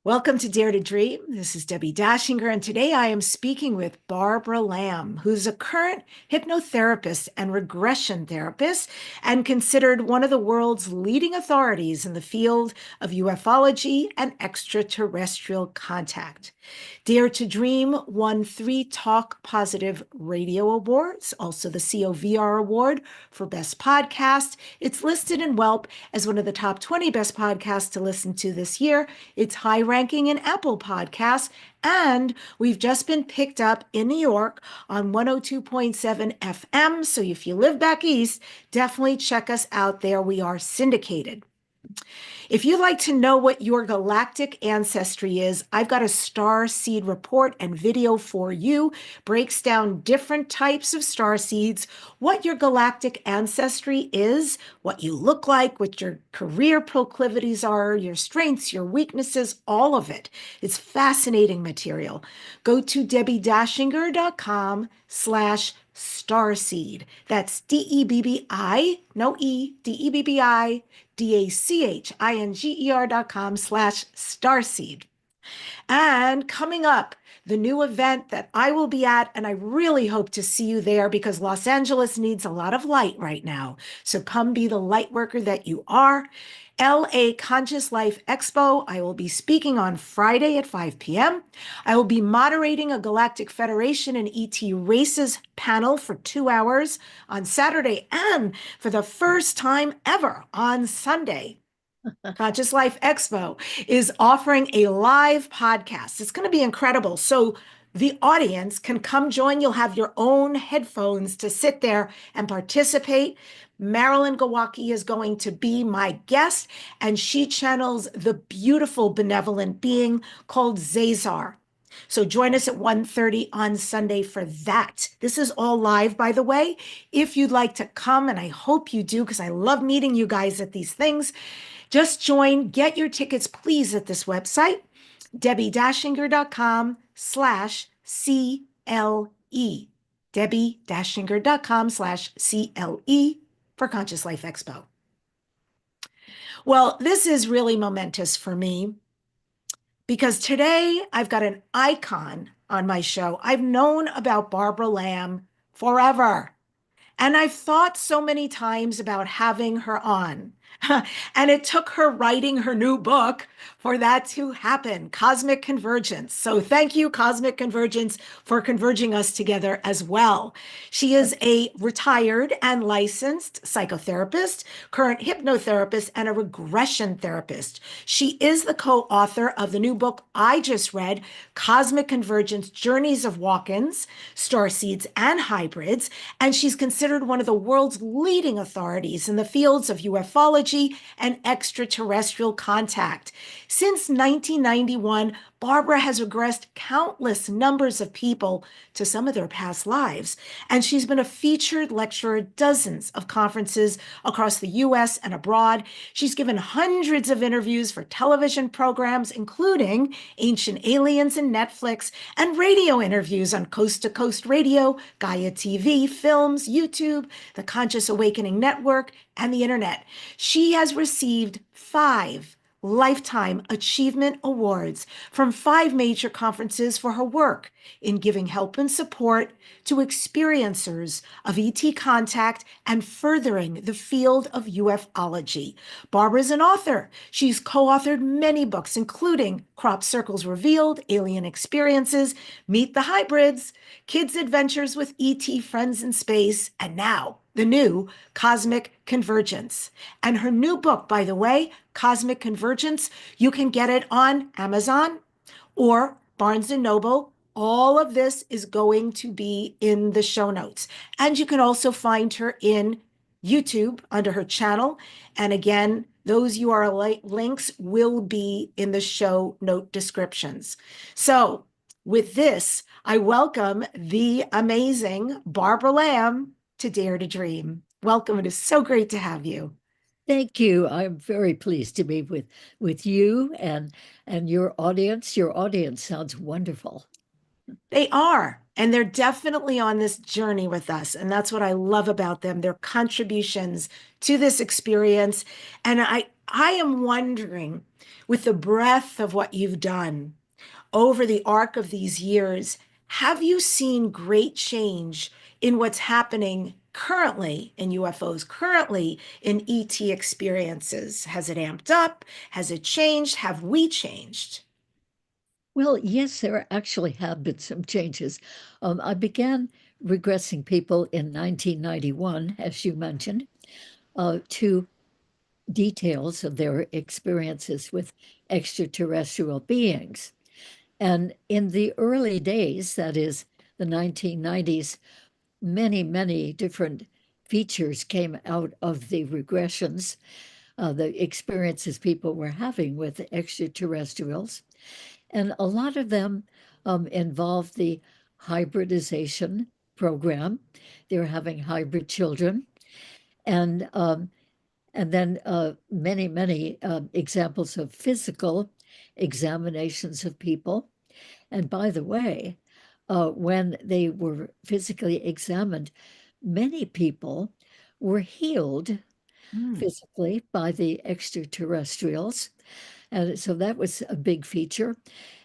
Welcome to Dare to Dream. This is Debbie Dachinger, and today I am speaking with Barbara Lamb, who's a current hypnotherapist and regression therapist and considered one of the world's leading authorities in the field of UFOlogy and extraterrestrial contact. Dare to Dream won 3 Talk Positive Radio Awards, also the COVR Award for Best Podcast. It's listed in Welp as one of the top 20 best podcasts to listen to this year. It's high ranking in Apple Podcasts, and we've just been picked up in New York on 102.7 FM. So if you live back east, definitely check us out there. We are syndicated. If you'd like to know what your galactic ancestry is, I've got a star seed report and video for you. Breaks down different types of star seeds, what your galactic ancestry is, what you look like, what your career proclivities are, your strengths, your weaknesses, all of it. It's fascinating material. Go to debbidashinger.com/starseed. That's DEBBI, no E, DEBBI, DACHINGER.com/starseed. And coming up, the new event that I will be at, and I really hope to see you there because Los Angeles needs a lot of light right now. So come be the light worker that you are. LA Conscious Life Expo. I will be speaking on Friday at 5 p.m. I will be moderating a Galactic Federation and ET Races panel for 2 hours on Saturday, and for the first time ever on Sunday, Conscious Life Expo is offering a live podcast. It's going to be incredible. So the audience can come join. You'll have your own headphones to sit there and participate. Marilyn Gawaki is going to be my guest, and she channels the beautiful benevolent being called Zazar. So join us at 1:30 on Sunday for that. This is all live, by the way. If you'd like to come, and I hope you do, because I love meeting you guys at these things, just join, get your tickets, please, at this website, debbidashinger.com/CLE. debbidashinger.com/CLE for Conscious Life Expo. Well, this is really momentous for me because today I've got an icon on my show. I've known about Barbara Lamb forever, and I've thought so many times about having her on. And it took her writing her new book for that to happen, Cosmic Convergence. So thank you, Cosmic Convergence, for converging us together as well. She is a retired and licensed psychotherapist, current hypnotherapist, and a regression therapist. She is the co-author of the new book I just read, Cosmic Convergence, Journeys of Walk-ins, Starseeds, and Hybrids. And she's considered one of the world's leading authorities in the fields of ufology and extraterrestrial contact. Since 1991, Barbara has regressed countless numbers of people to some of their past lives, and she's been a featured lecturer at dozens of conferences across the US and abroad. She's given hundreds of interviews for television programs, including Ancient Aliens and Netflix, and radio interviews on Coast to Coast Radio, Gaia TV, films, YouTube, the Conscious Awakening Network, and the internet. She has received 5 Lifetime Achievement Awards from 5 major conferences for her work in giving help and support to experiencers of ET contact and furthering the field of ufology. Barbara is an author. She's co-authored many books, including Crop Circles Revealed, Alien Experiences, Meet the Hybrids, Kids' Adventures with ET Friends in Space, and now the new Cosmic Convergence. And her new book, by the way, Cosmic Convergence, you can get it on Amazon or Barnes & Noble. All of this is going to be in the show notes. And you can also find her in YouTube under her channel. And again, those URL links will be in the show note descriptions. So with this, I welcome the amazing Barbara Lamb to Dare to Dream. Welcome. It is so great to have you. Thank you. I'm very pleased to be with you and your audience. Your audience sounds wonderful. They are, and they're definitely on this journey with us. And that's what I love about them, their contributions to this experience. And I am wondering, with the breadth of what you've done over the arc of these years, have you seen great change in what's happening currently in UFOs, currently in ET experiences? Has it amped up? Has it changed? Have we changed? Well, yes, there actually have been some changes. I began regressing people in 1991, as you mentioned, to details of their experiences with extraterrestrial beings. And in the early days, that is the 1990s, many, many different features came out of the regressions, the experiences people were having with extraterrestrials. And a lot of them involved the hybridization program. They were having hybrid children. And and then many, many examples of physical examinations of people. And by the way, when they were physically examined, many people were healed Hmm. physically by the extraterrestrials. And so that was a big feature.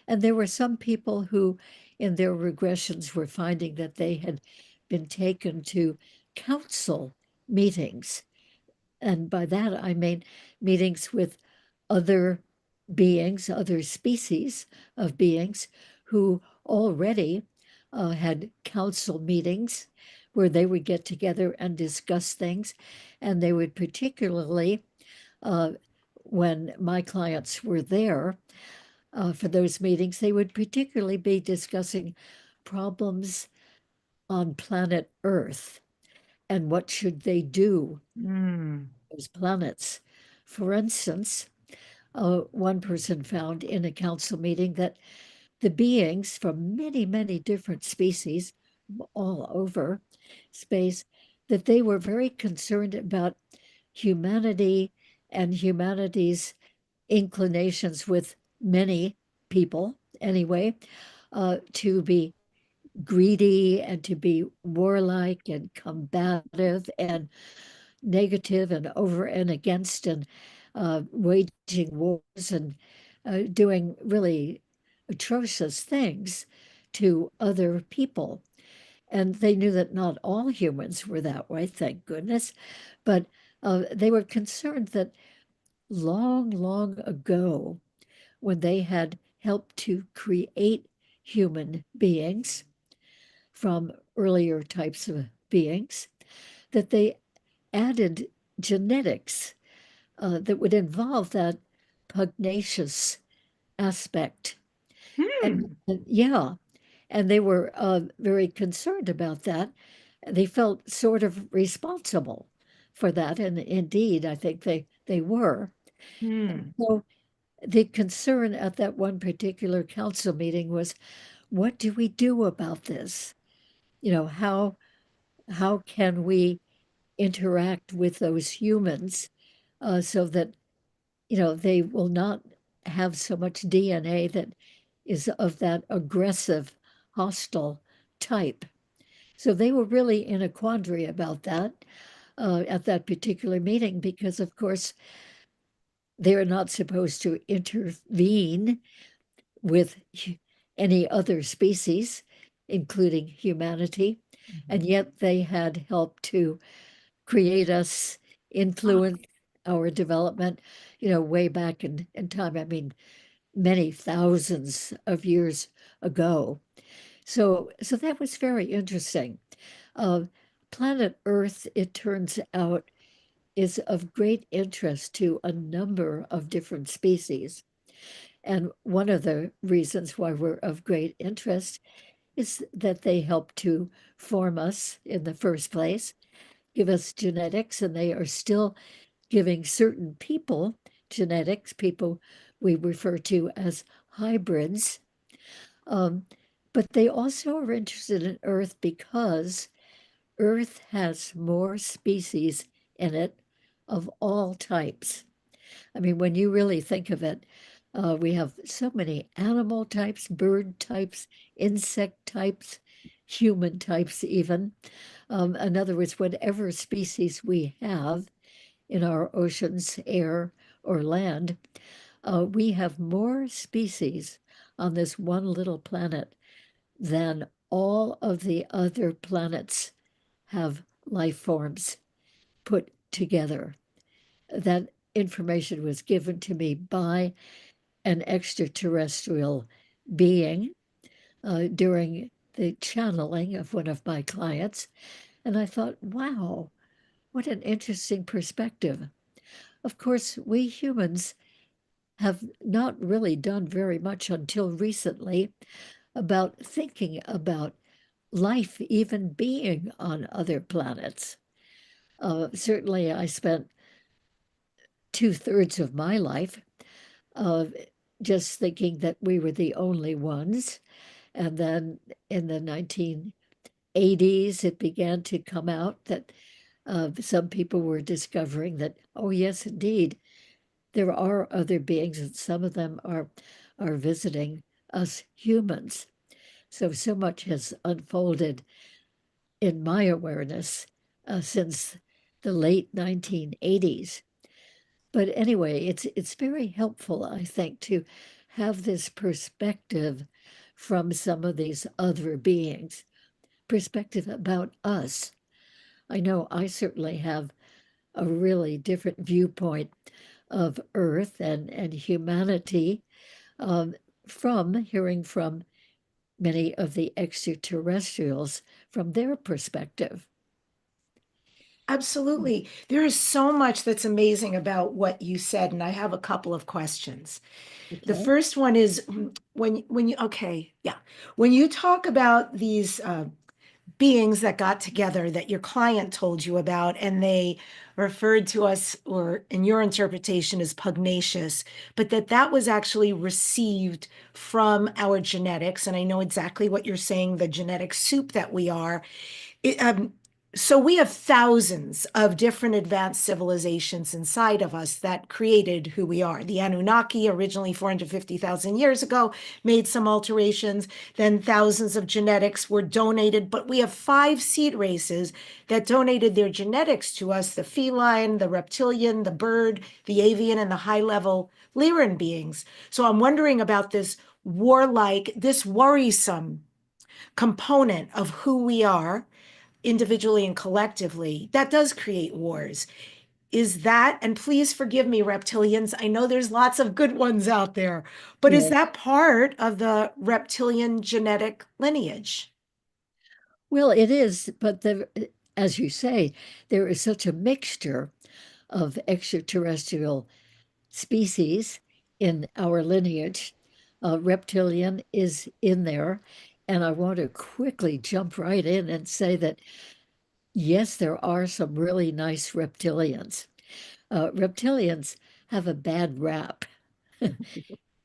And there were some people who, in their regressions, were finding that they had been taken to council meetings. And by that, I mean meetings with other beings, other species of beings who already had council meetings where they would get together and discuss things. And they would particularly, uh, when my clients were there for those meetings, they would particularly be discussing problems on planet Earth and what should they do Hmm. with those planets. For instance, one person found in a council meeting that the beings from many, many different species all over space, that they were very concerned about humanity and humanity's inclinations with many people anyway, to be greedy and to be warlike and combative and negative and over and against and waging wars and doing really atrocious things to other people. And they knew that not all humans were that way, thank goodness. But they were concerned that long, long ago, when they had helped to create human beings from earlier types of beings, that they added genetics that would involve that pugnacious aspect. Hmm. And yeah, and they were very concerned about that. They felt sort of responsible for that, and indeed, I think they were. Hmm. So the concern at that one particular council meeting was, what do we do about this? How can we interact with those humans so that they will not have so much DNA that is of that aggressive, hostile type. So they were really in a quandary about that at that particular meeting because, of course, they're not supposed to intervene with any other species, including humanity. And yet they had helped to create us, influence our development, way back in time. I mean, many thousands of years ago. So that was very interesting. Uh, Planet Earth, it turns out, is of great interest to a number of different species. And one of the reasons why we're of great interest is that they help to form us in the first place, give us genetics, and they are still giving certain people genetics, people we refer to as hybrids. Um, but they also are interested in Earth because Earth has more species in it of all types. I mean, when you really think of it, we have so many animal types, bird types, insect types, human types, even. In other words, whatever species we have in our oceans, air, or land, we have more species on this one little planet than all of the other planets have life forms put together. That information was given to me by an extraterrestrial being during the channeling of one of my clients. And I thought, wow, what an interesting perspective. Of course, we humans have not really done very much until recently about thinking about life even being on other planets. Certainly, I spent 2/3 of my life uh, just thinking that we were the only ones. And then in the 1980s, it began to come out that some people were discovering that, oh, yes, indeed, there are other beings, and some of them are visiting us humans. So much has unfolded in my awareness since the late 1980s. But anyway, it's very helpful, I think, to have this perspective from some of these other beings, perspective about us. I know I certainly have a really different viewpoint of Earth and humanity um, from hearing from many of the extraterrestrials from their perspective. Absolutely. There is so much that's amazing about what you said, and I have a couple of questions. The Okay. first one is when you okay, yeah. When you talk about these beings that got together that your client told you about, and they referred to us, or in your interpretation, as pugnacious, but that was actually received from our genetics, and I know exactly what you're saying, the genetic soup that we are. It, so we have thousands of different advanced civilizations inside of us that created who we are. The Anunnaki, originally 450,000 years ago, made some alterations. Then thousands of genetics were donated, but we have 5 seed races that donated their genetics to us: the feline, the reptilian, the bird, the avian, and the high-level Lyran beings. So I'm wondering about this warlike, this worrisome component of who we are individually and collectively, that does create wars. Is that, and please forgive me, reptilians, I know there's lots of good ones out there, but is Yes. that part of the reptilian genetic lineage? Well, it is, but as you say, there is such a mixture of extraterrestrial species in our lineage. Reptilian is in there. And I want to quickly jump right in and say that, yes, there are some really nice reptilians. Reptilians have a bad rap.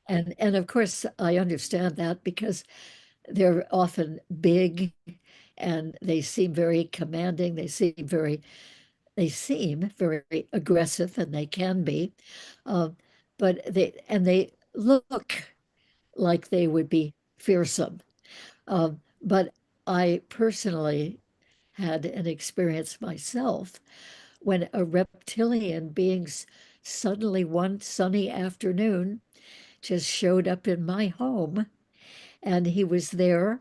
And of course, I understand that because they're often big and they seem very commanding. They seem very aggressive, and they can be. Uh, but they look like they would be fearsome. But I personally had an experience myself when a reptilian being suddenly one sunny afternoon just showed up in my home, and he was there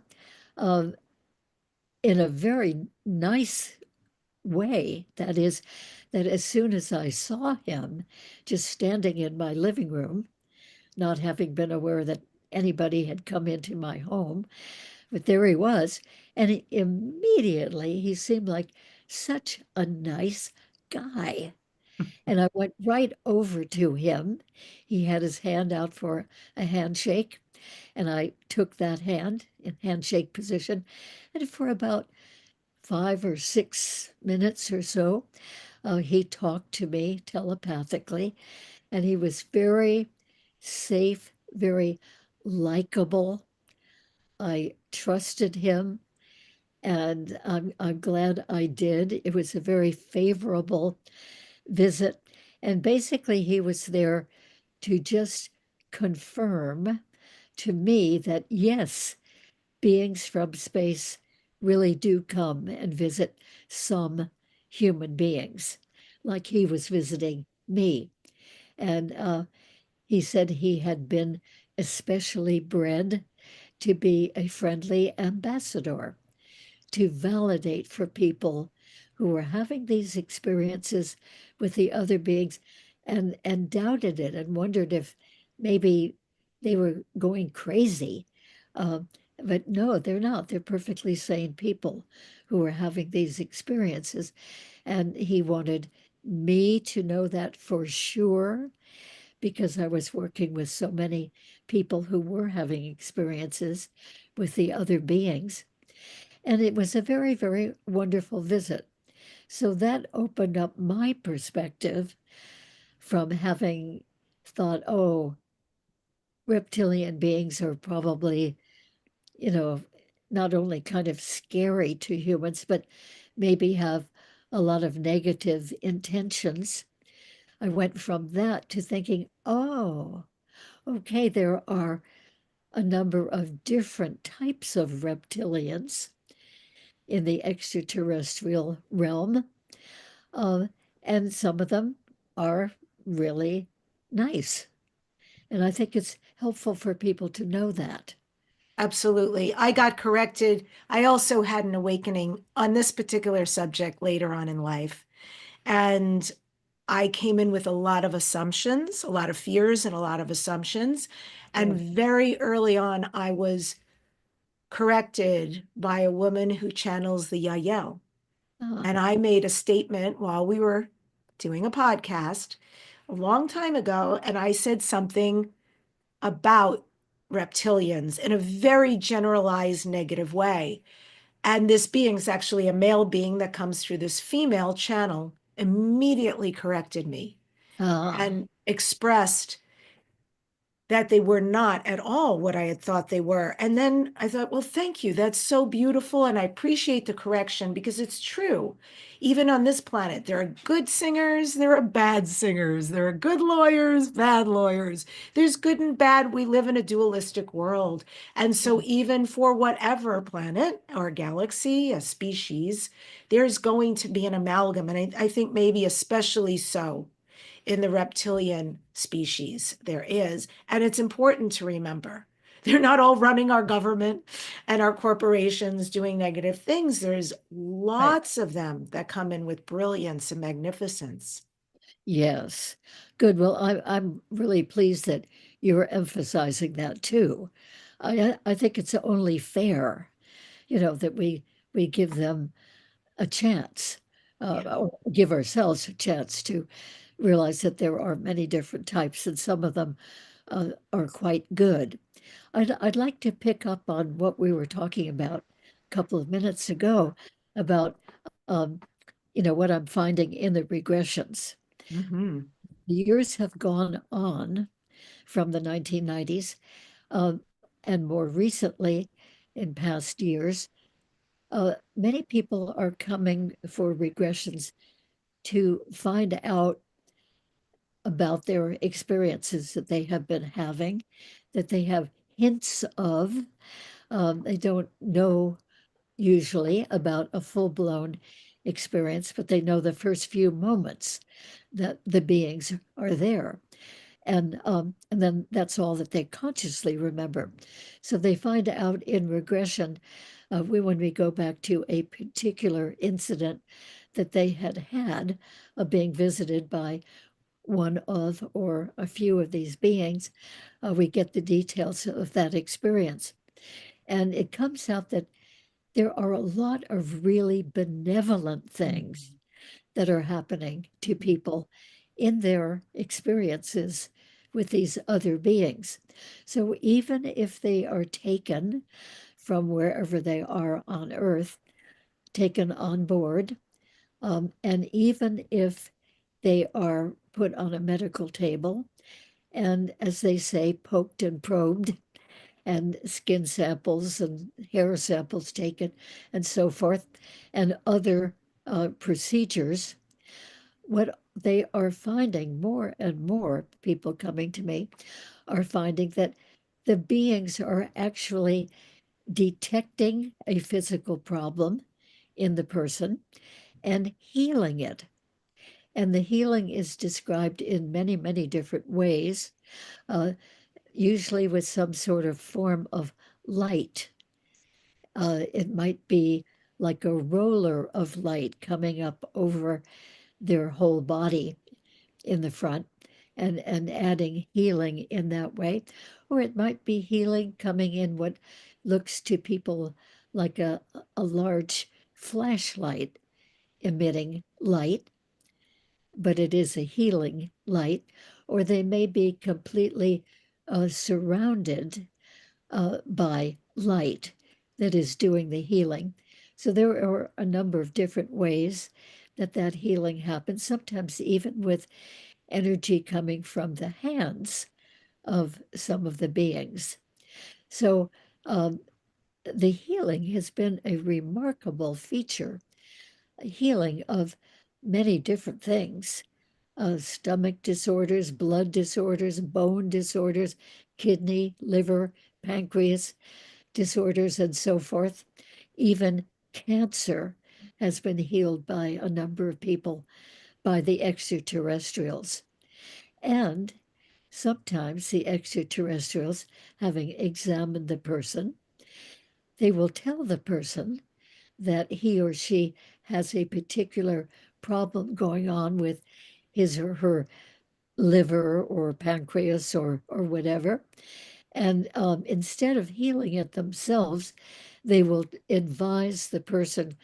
uh, in a very nice way. That is, that as soon as I saw him just standing in my living room, not having been aware that anybody had come into my home, but there he was. And immediately he seemed like such a nice guy. And I went right over to him. He had his hand out for a handshake, and I took that hand in handshake position. And for about 5 or 6 minutes or so, he talked to me telepathically, and he was very safe, very likable. I trusted him, and I'm glad I did. It was a very favorable visit. And basically, he was there to just confirm to me that, yes, beings from space really do come and visit some human beings, like he was visiting me. And he said he had been especially bred to be a friendly ambassador, to validate for people who were having these experiences with the other beings and doubted it and wondered if maybe they were going crazy. Uh, but no, they're not. They're perfectly sane people who are having these experiences. And he wanted me to know that for sure because I was working with so many people who were having experiences with the other beings. And it was a very, very wonderful visit. So that opened up my perspective from having thought, oh, reptilian beings are probably, you know, not only kind of scary to humans, but maybe have a lot of negative intentions. I went from that to thinking, oh, okay, there are a number of different types of reptilians in the extraterrestrial realm. Uh, and some of them are really nice. And I think it's helpful for people to know that. Absolutely. I got corrected. I also had an awakening on this particular subject later on in life. And I came in with a lot of assumptions, a lot of fears, and a lot of assumptions. And Oh, very early on, I was corrected by a woman who channels the Yael. ah, And I made a statement while we were doing a podcast a long time ago. And I said something about reptilians in a very generalized negative way. And this being is actually a male being that comes through this female channel, immediately corrected me ah, and expressed that they were not at all what I had thought they were. And then I thought, well, thank you. That's so beautiful. And I appreciate the correction because it's true. Even on this planet, there are good singers, there are bad singers, there are good lawyers, bad lawyers. There's good and bad. We live in a dualistic world. And so, even for whatever planet or galaxy, a species, there's going to be an amalgam. And I think maybe especially so in the reptilian species there is. And it's important to remember they're not all running our government and our corporations doing negative things. There's right. lots of them that come in with brilliance and magnificence. Yes. Good. Well, I'm really pleased that you're emphasizing that too. I think it's only fair, that we give them a chance, Yeah. or give ourselves a chance to realize that there are many different types, and some of them are quite good. I'd like to pick up on what we were talking about a couple of minutes ago about, um, what I'm finding in the regressions. Mm-hmm. Years have gone on from the 1990s, and more recently, in past years, many people are coming for regressions to find out about their experiences that they have been having, that they have hints of. They don't know usually about a full blown experience, but they know the first few moments that the beings are there. And then that's all that they consciously remember. So they find out in regression, when we go back to a particular incident that they had had of being visited by one of or a few of these beings, we get the details of that experience. And it comes out that there are a lot of really benevolent things that are happening to people in their experiences with these other beings. So even if they are taken from wherever they are on Earth, taken on board, and even if they are put on a medical table and, as they say, poked and probed, and skin samples and hair samples taken, and so forth, and other procedures, what they are finding more and more people coming to me are finding that the beings are actually detecting a physical problem in the person and healing it. And the healing is described in many, many different ways, uh, usually with some sort of form of light. It might be like a roller of light coming up over their whole body in the front and adding healing in that way. Or it might be healing coming in what looks to people like a large flashlight emitting light, but it is a healing light. Or they may be completely surrounded by light that is doing the healing. So there are a number of different ways that that healing happens, sometimes even with energy coming from the hands of some of the beings. So um, the healing has been a remarkable feature, a healing of many different things, stomach disorders, blood disorders, bone disorders, kidney, liver, pancreas disorders, and so forth. Even cancer has been healed by a number of people by the extraterrestrials. And sometimes the extraterrestrials, having examined the person, they will tell the person that he or she has a particular problem going on with his or her liver or pancreas or whatever. And instead of healing it themselves, they will advise the person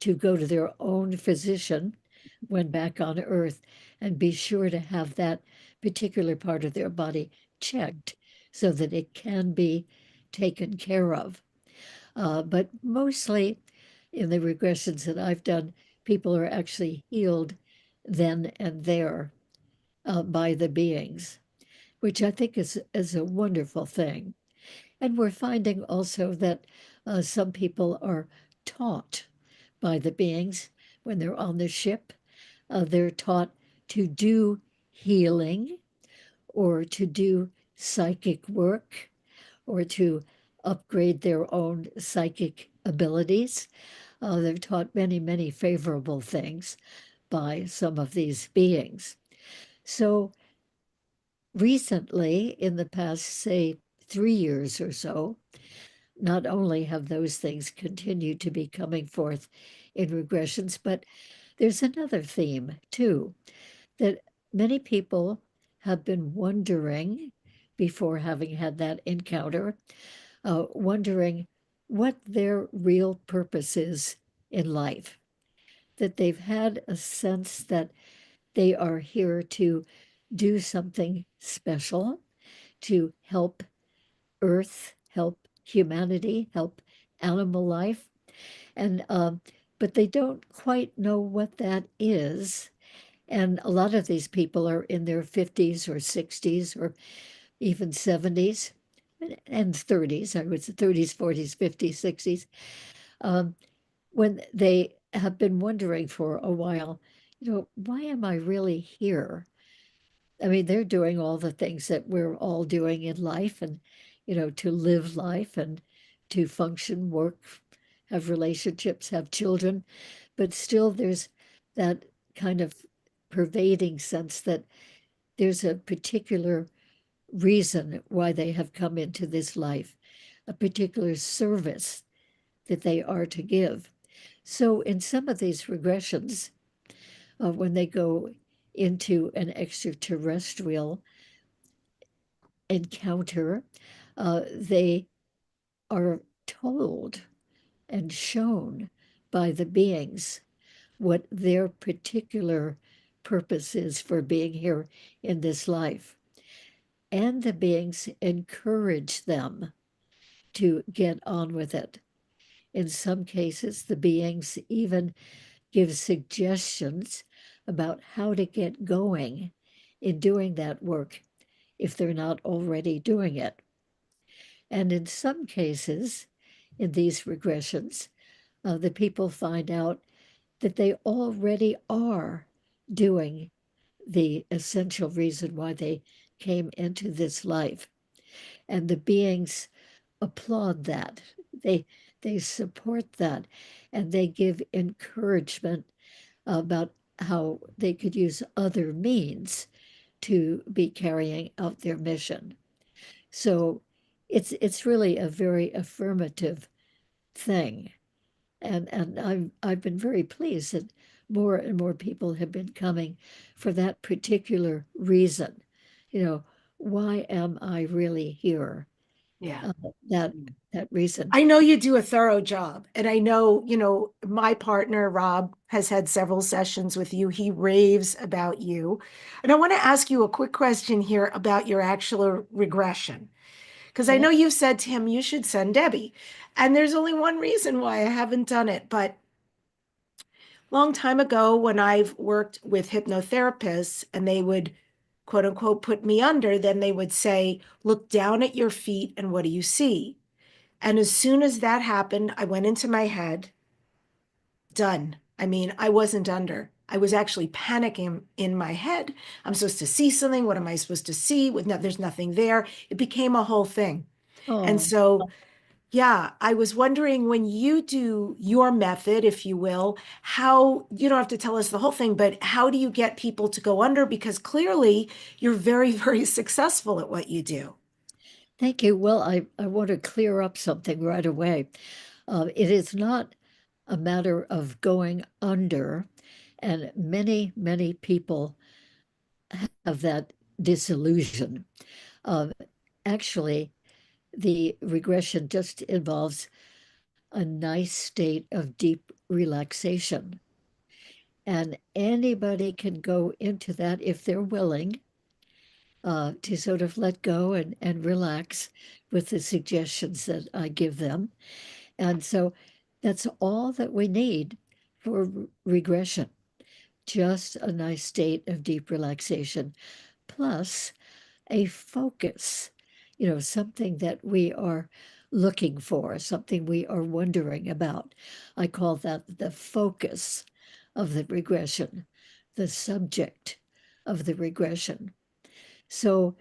to go to their own physician when back on Earth and be sure to have that particular part of their body checked so that it can be taken care of. But mostly in the regressions that I've done, people are actually healed then and there by the beings, which I think is a wonderful thing. And we're finding also that some people are taught by the beings when they're on the ship. They're taught to do healing or to do psychic work or to upgrade their own psychic abilities. They're taught many, many favorable things by some of these beings. So recently, in the past, say, 3 years or so, not only have those things continued to be coming forth in regressions, but there's another theme too, that many people have been wondering before having had that encounter, wondering what their real purpose is in life. That they've had a sense that they are here to do something special, to help Earth, help humanity, help animal life, and but they don't quite know what that is. And a lot of these people are in their 50s or 60s or even 70s and 30s. I would say 30s, 40s, 50s, 60s, um, when they have been wondering for a while, why am I really here? I mean, they're doing all the things that we're all doing in life and, to live life and to function, work, have relationships, have children. But still, there's that kind of pervading sense that there's a particular reason why they have come into this life, a particular service that they are to give. So, in some of these regressions, when they go into an extraterrestrial encounter, they are told and shown by the beings what their particular purpose is for being here in this life. And the beings encourage them to get on with it. In some cases, the beings even give suggestions about how to get going in doing that work if they're not already doing it. And in some cases, in these regressions, the people find out that they already are doing the essential reason why they came into this life. And the beings applaud that. They they support that and they give encouragement about how they could use other means to be carrying out their mission. So it's really a very affirmative thing. And I've been very pleased that more and more people have been coming for that particular reason. You know, why am I really here? Yeah. Uh, that that reason. I know you do a thorough job. And I know, my partner, Rob, has had several sessions with you. He raves about you. And I want to ask you a quick question here about your actual regression. Because I Yeah. know you've said to him, you should send Debbi. And there's only one reason why I haven't done it. But long time ago, when I've worked with hypnotherapists and they would quote unquote put me under, then they would say, look down at your feet and what do you see? And as soon as that happened, I went into my head, done. I mean, I wasn't under. I was actually panicking in my head. I'm supposed to see something. What am I supposed to see? There's nothing there. It became a whole thing. And Oh, so, yeah, I was wondering when you do your method, if you will, how you don't have to tell us the whole thing, but how do you get people to go under? Because clearly you're very, very successful at what you do. thank you. Well, I want to clear up something right away. It is not a matter of going under, and many people have that disillusion. Um, Actually, the regression just involves a nice state of deep relaxation. And anybody can go into that if they're willing to sort of let go and relax with the suggestions that I give them. And so that's all that we need for regression, just a nice state of deep relaxation, plus a focus, something that we are looking for, something we are wondering about. I call that the focus of the regression, the subject of the regression. So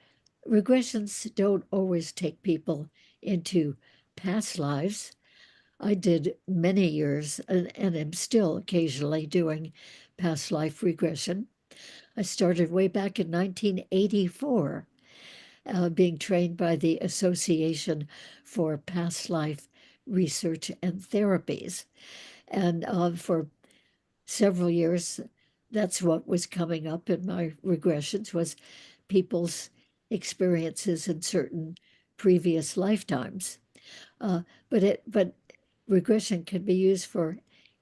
regressions don't always take people into past lives. I did many years and am still occasionally doing past life regression. I started way back in 1984, being trained by the Association for Past Life Research and Therapies. And for several years, that's what was coming up in my regressions was people's experiences in certain previous lifetimes. Uh, but regression can be used for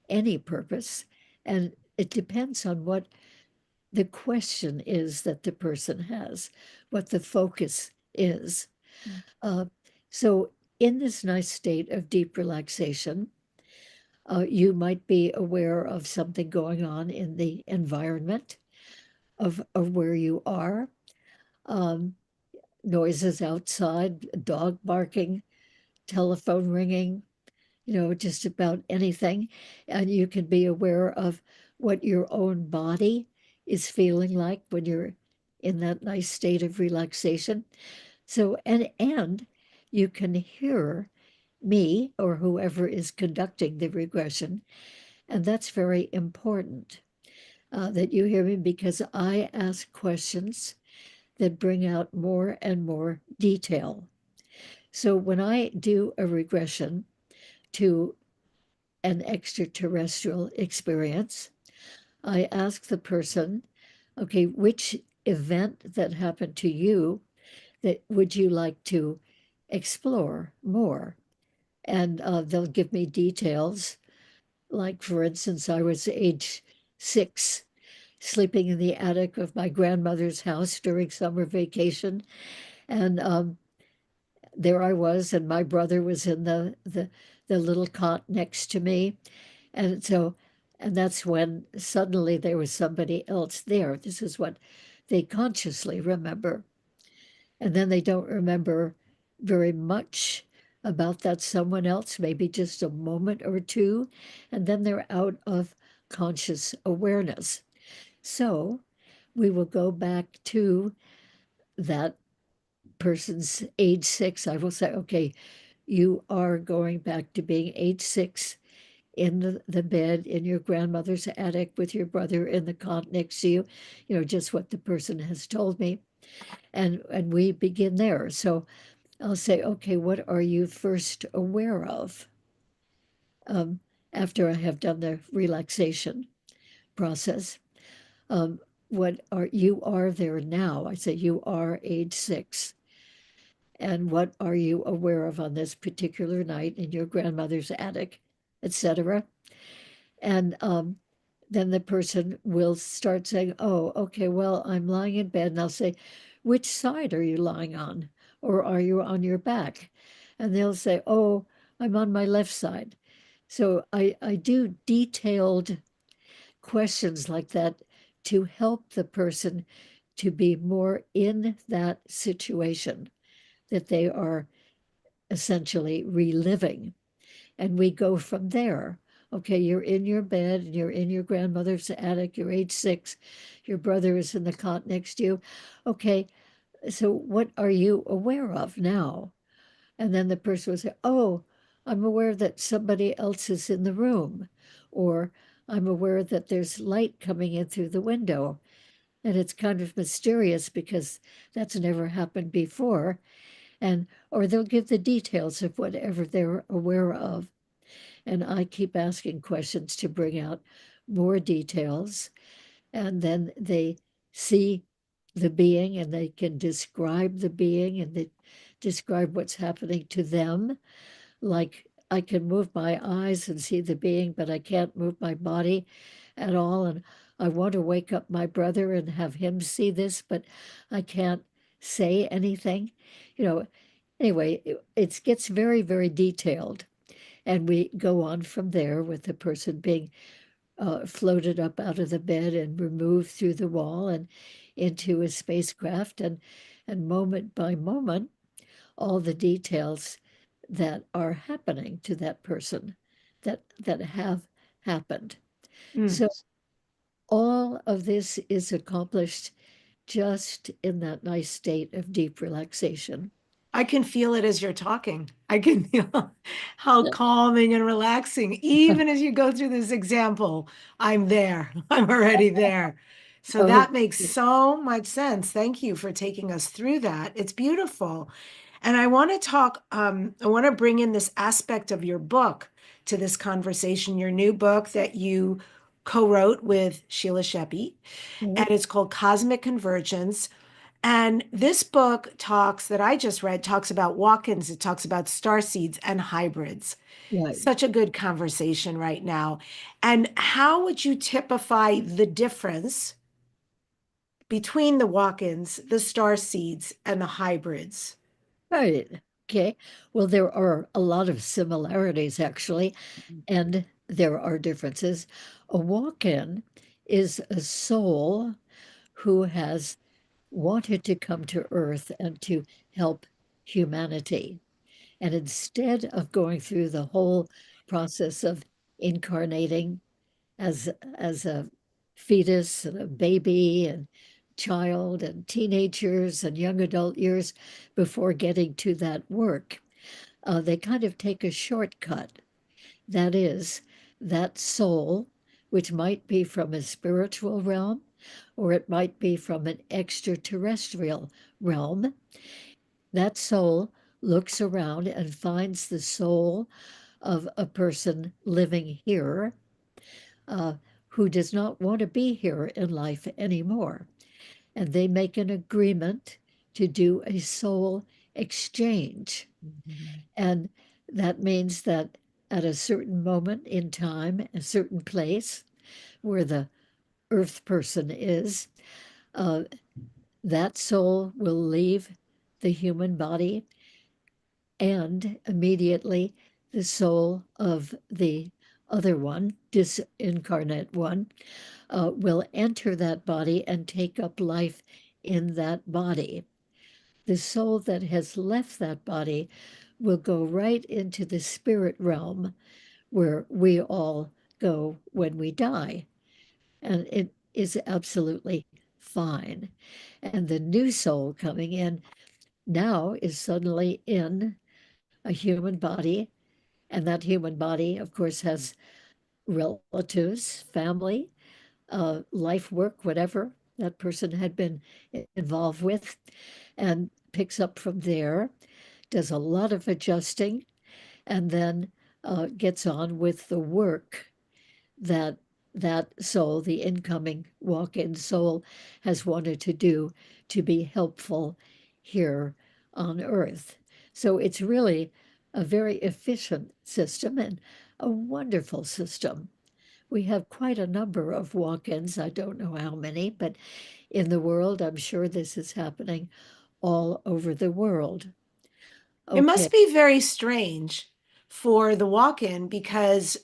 any purpose, and it depends on what the question is that the person has, what the focus is. Uh, so, in this nice state of deep relaxation, you might be aware of something going on in the environment of where you are. Um, Noises outside, dog barking, telephone ringing, just about anything. And you can be aware of what your own body is feeling like when you're in that nice state of relaxation. So, and you can hear me or whoever is conducting the regression. And that's very important that you hear me because I ask questions that bring out more and more detail. So when I do a regression to an extraterrestrial experience, I ask the person, okay, which event that happened to you that would you like to explore more? And they'll give me details. Like, for instance, I was age 6, sleeping in the attic of my grandmother's house during summer vacation. And there I was, and my brother was in the little cot next to me. And so, and that's when suddenly there was somebody else there. This is what they consciously remember. And then they don't remember very much about that someone else, maybe just a moment or two, and then they're out of conscious awareness. So we will go back to that person's age 6. I will say, okay, you are going back to being age 6 in the bed in your grandmother's attic with your brother in the cot next to you, just what the person has told me. And we begin there. So I'll say, okay, what are you first aware of? Um, After I have done the relaxation process. Um, what are there now? I say you are age 6. And what are you aware of on this particular night in your grandmother's attic, etc. And then the person will start saying, oh, okay, well, I'm lying in bed. And I'll say, which side are you lying on? Or are you on your back? And they'll say, oh, I'm on my left side. So I do detailed questions like that to help the person to be more in that situation that they are essentially reliving. And we go from there. Okay, you're in your bed and you're in your grandmother's attic, you're age 6, your brother is in the cot next to you. Okay, so what are you aware of now? And then the person will say, oh, I'm aware that somebody else is in the room, or I'm aware that there's light coming in through the window. And it's kind of mysterious because that's never happened before. And or they'll give the details of whatever they're aware of. And I keep asking questions to bring out more details. And then they see the being and they can describe the being and they describe what's happening to them. Like I can move my eyes and see the being, but I can't move my body at all. And I want to wake up my brother and have him see this, but I can't say anything. You know, anyway, it gets very, very detailed. And we go on from there with the person being floated up out of the bed and removed through the wall and into a spacecraft. And moment by moment, all the details that are happening to that person that have happened. Mm. So all of this is accomplished just in that nice state of deep relaxation. I can feel it as you're talking. I can feel how Yeah. calming and relaxing, even as you go through this example. I'm there. I'm already there. So Oh, that makes so much sense. Thank you for taking us through that. It's beautiful. And I want to talk, I want to bring in this aspect of your book to this conversation, your new book that you co-wrote with Sheila Sheppy, right, and it's called Cosmic Convergence. And this book talks that I just read talks about walk-ins, it talks about starseeds and hybrids. right. Such a good conversation right now. And how would you typify the difference between the walk-ins, the starseeds, and the hybrids? Right. Okay. Well, there are a lot of similarities actually, and there are differences. A walk-in is a soul who has wanted to come to Earth and to help humanity. And instead of going through the whole process of incarnating as as a fetus and a baby and child and teenagers and young adult years before getting to that work, they kind of take a shortcut. That is, that soul, which might be from a spiritual realm or it might be from an extraterrestrial realm, that soul looks around and finds the soul of a person living here uh, who does not want to be here in life anymore. And they make an agreement to do a soul exchange. And that means that at a certain moment in time, a certain place where the earth person is, uh, that soul will leave the human body and immediately the soul of the other one, disincarnate one, will enter that body and take up life in that body. The soul that has left that body will go right into the spirit realm where we all go when we die. And it is absolutely fine. And the new soul coming in now is suddenly in a human body. And that human body, of course, has relatives, family, life work, whatever that person had been involved with, and picks up from there, does a lot of adjusting, and then gets on with the work that that soul, the incoming walk-in soul, has wanted to do to be helpful here on Earth. So it's really a very efficient system and a wonderful system. We have quite a number of walk-ins. I don't know how many, but in the world, I'm sure this is happening all over the world. It Okay. must be very strange for the walk-in because,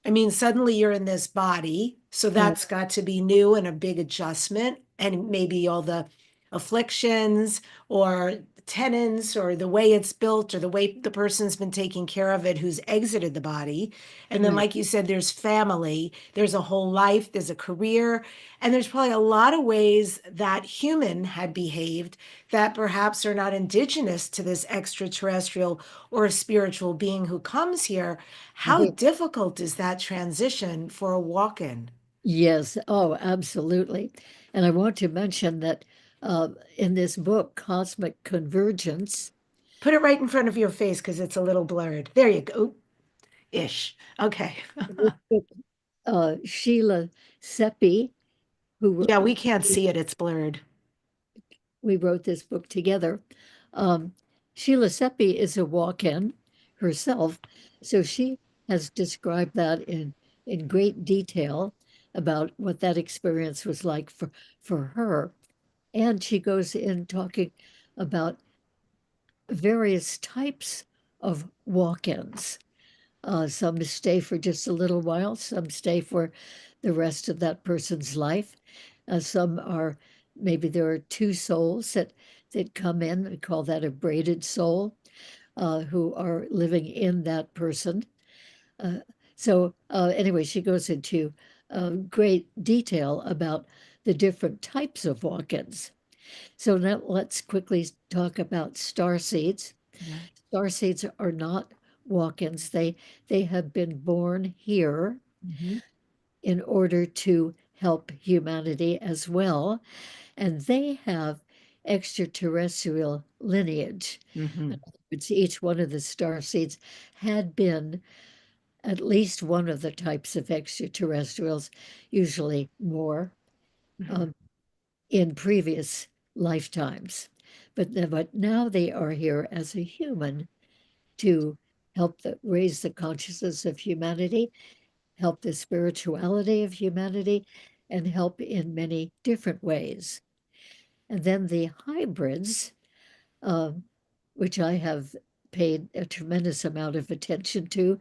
I mean, suddenly you're in this body, so Mm. that's got to be new and a big adjustment, and maybe all the afflictions or tenants or the way it's built or the way the person's been taking care of it who's exited the body. And then, Right. like you said, there's family, there's a whole life, there's a career, and there's probably a lot of ways that human had behaved that perhaps are not indigenous to this extraterrestrial or a spiritual being who comes here. How Mhm. difficult is that transition for a walk-in? Yes. Oh, absolutely. And I want to mention that in this book, Cosmic Convergence, Put it right in front of your face because it's a little blurred. There you go. Ish. Okay. this book, Sheila Seppi, who Yeah, we can't see it. It's blurred. we wrote this book together. Um, Sheila Seppi is a walk-in herself, so she has described that in great detail about what that experience was like for her. And she goes in talking about various types of walk-ins. Some stay for just a little while, some stay for the rest of that person's life. Some are maybe there are two souls that come in. We call that a braided soul, who are living in that person. Uh, so anyway, she goes into great detail about the different types of walk-ins. So now let's quickly talk about starseeds. Yeah. Starseeds are not walk-ins. They have been born here Hmm. in order to help humanity as well, and they have extraterrestrial lineage. Hmm. It's each one of the starseeds had been at least one of the types of extraterrestrials, usually more, Hmm. um, in previous lifetimes. But now they are here as a human to help raise the consciousness of humanity, help the spirituality of humanity, and help in many different ways. And then the hybrids, um, which I have paid a tremendous amount of attention to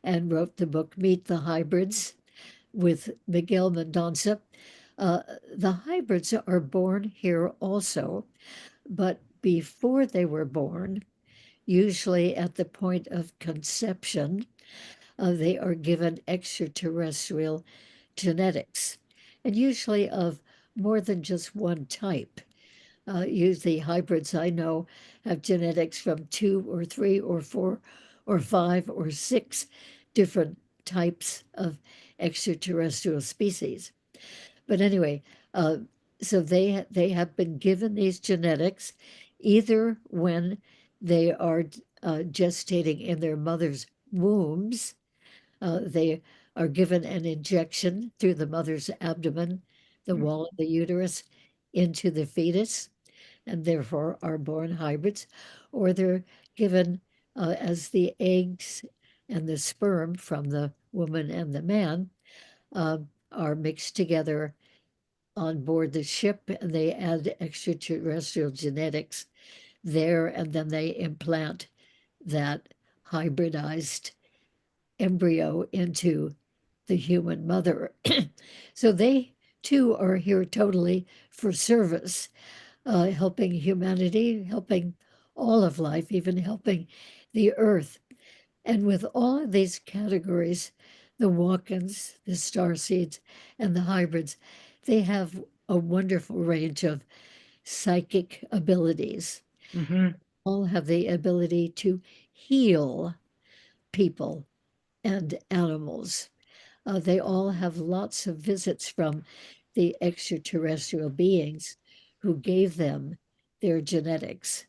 and wrote the book Meet the Hybrids with Miguel Mendonça. Uh, the hybrids are born here also, but before they were born, usually at the point of conception, they are given extraterrestrial genetics, and usually of more than just one type. Usually, hybrids I know have genetics from two or three or four or five or six different types of extraterrestrial species. But anyway, uh, so they have been given these genetics either when they are gestating in their mother's wombs. They are given an injection through the mother's abdomen, the wall of the uterus, into the fetus, and therefore are born hybrids, or they're given as the eggs and the sperm from the woman and the man uh, are mixed together on board the ship, and they add extraterrestrial genetics there, and then they implant that hybridized embryo into the human mother. So they too are here totally for service, helping humanity, helping all of life, even helping the earth. And with all of these categories, the walk-ins, the starseeds, and the hybrids, they have a wonderful range of psychic abilities. Hmm. All have the ability to heal people and animals. They all have lots of visits from the extraterrestrial beings who gave them their genetics.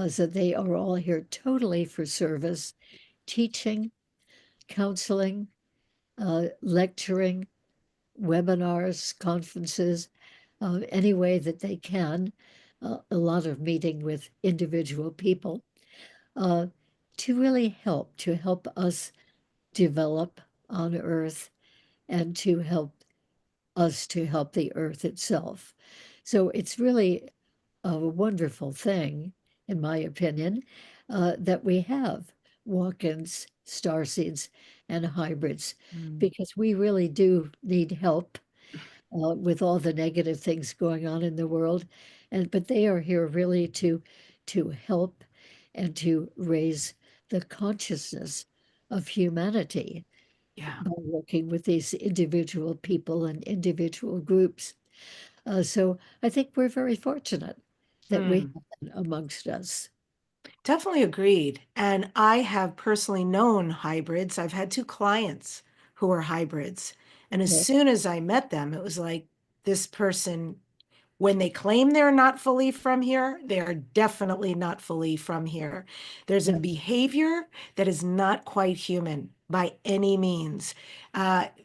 So they are all here totally for service, teaching, counseling, lecturing, webinars, conferences, any way that they can, a lot of meeting with individual people, uh, to really to help us develop on Earth and to help us to help the Earth itself. So it's really a wonderful thing, in my opinion, that we have walk-ins, starseeds, and hybrids, Mm. because we really do need help with all the negative things going on in the world, and but they are here really to help and to raise the consciousness of humanity Yeah. by working with these individual people and individual groups. So I think we're very fortunate that we Mm. have them amongst us. Definitely agreed. And I have personally known hybrids. I've had two clients who are hybrids. And as Yeah, soon as I met them, it was like this person, when they claim they're not fully from here, they are definitely not fully from here. There's a yeah, behavior that is not quite human by any means,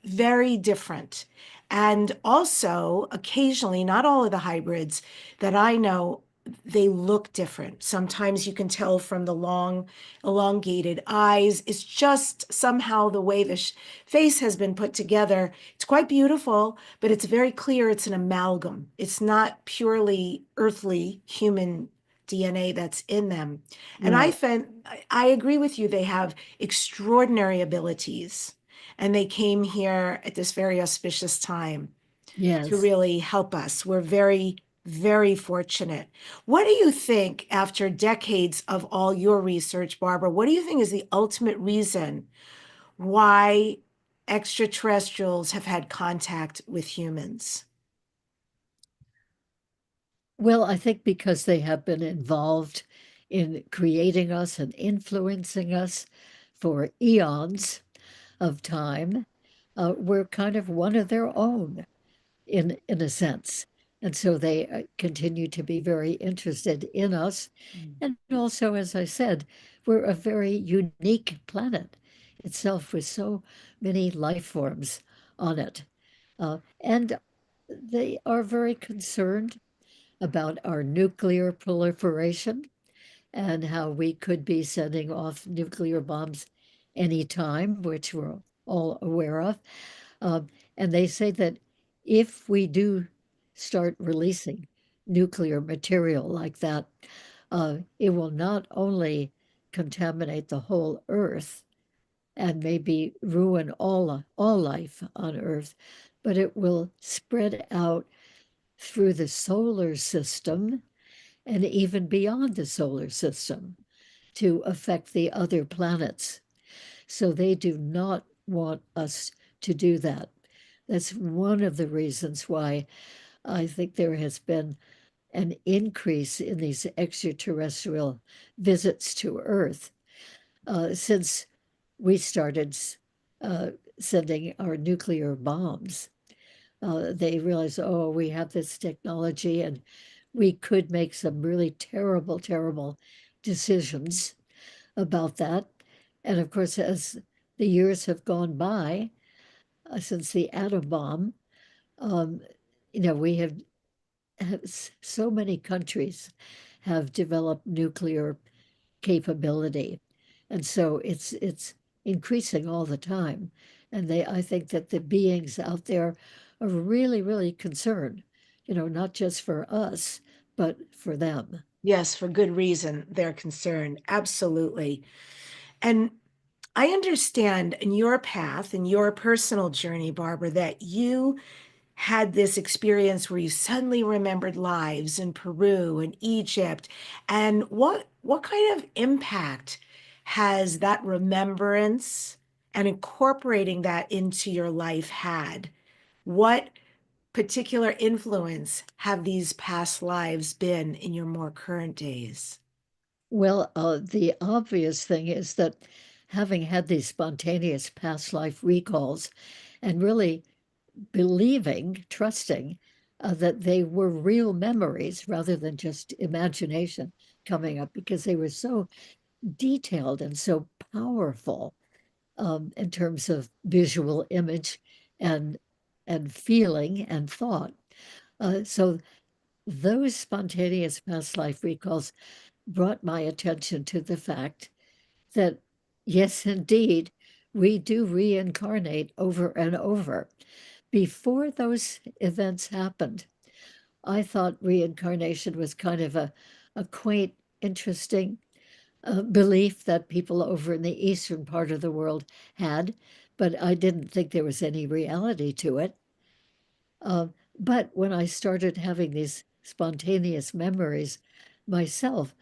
very different. And also, occasionally, not all of the hybrids that I know, they look different. Sometimes you can tell from the long, elongated eyes. It's just somehow the way the face has been put together. It's quite beautiful, but it's very clear it's an amalgam. It's not purely earthly human DNA that's in them. And right. I agree with you. They have extraordinary abilities, and they came here at this very auspicious time to Yes. really help us. We're very, very fortunate. What do you think, after decades of all your research, Barbara, what do you think is the ultimate reason why extraterrestrials have had contact with humans? Well, I think because they have been involved in creating us and influencing us for eons of time, we're kind of one of their own in a sense. And so they continue to be very interested in us. Mm. And also, as I said, we're a very unique planet itself with so many life forms on it. And they are very concerned about our nuclear proliferation and how we could be sending off nuclear bombs anytime, which we're all aware of. Um, and they say that if we do start releasing nuclear material like that, it will not only contaminate the whole Earth and maybe ruin all life on Earth, but it will spread out through the solar system and even beyond the solar system to affect the other planets. So they do not want us to do that. That's one of the reasons why I think there has been an increase in these extraterrestrial visits to Earth since we started uh, sending our nuclear bombs. They realized, oh, we have this technology and we could make some really terrible, terrible decisions about that. And of course, as the years have gone by since the atom bomb, um, we have so many countries have developed nuclear capability, and so it's increasing all the time. And I think that the beings out there are really, really concerned, not just for us, but for them. Yes, for good reason, they're concerned. Absolutely. And I understand in your path, in your personal journey, Barbara, that you had this experience where you suddenly remembered lives in Peru and Egypt. And what kind of impact has that remembrance and incorporating that into your life had? What particular influence have these past lives been in your more current days? Well, the obvious thing is that having had these spontaneous past life recalls and really believing, trusting that they were real memories rather than just imagination coming up because they were so detailed and so powerful in terms of visual image and feeling and thought. So those spontaneous past life recalls brought my attention to the fact that, yes, indeed, we do reincarnate over and over. Before those events happened, I thought reincarnation was kind of a quaint, interesting belief that people over in the eastern part of the world had, but I didn't think there was any reality to it. Uh, but when I started having these spontaneous memories myself,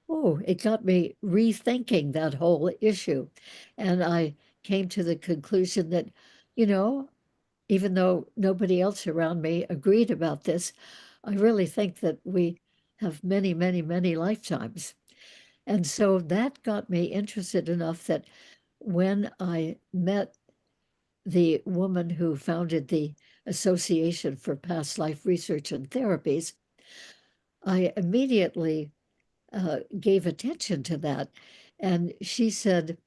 oh, it got me rethinking that whole issue. And I came to the conclusion that, you know, even though nobody else around me agreed about this, I really think that we have many, many, many lifetimes. And so that got me interested enough that when I met the woman who founded the Association for Past Life Research and Therapies, I immediately gave attention to that. And she said,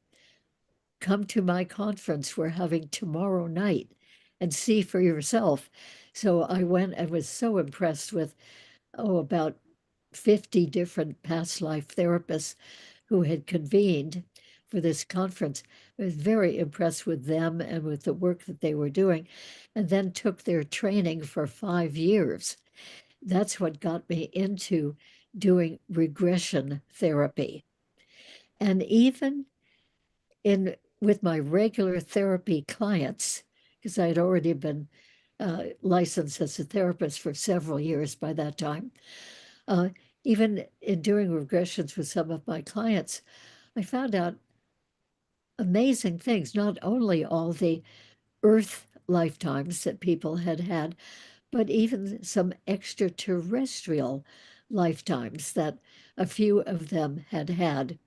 come to my conference we're having tomorrow night and see for yourself. So I went and was so impressed with, about 50 different past life therapists who had convened for this conference. I was very impressed with them and with the work that they were doing, and then took their training for 5 years. That's what got me into doing regression therapy. And even in with my regular therapy clients, because I had already been licensed as a therapist for several years by that time, uh, even in doing regressions with some of my clients, I found out amazing things, not only all the Earth lifetimes that people had had, but even some extraterrestrial lifetimes that a few of them had had.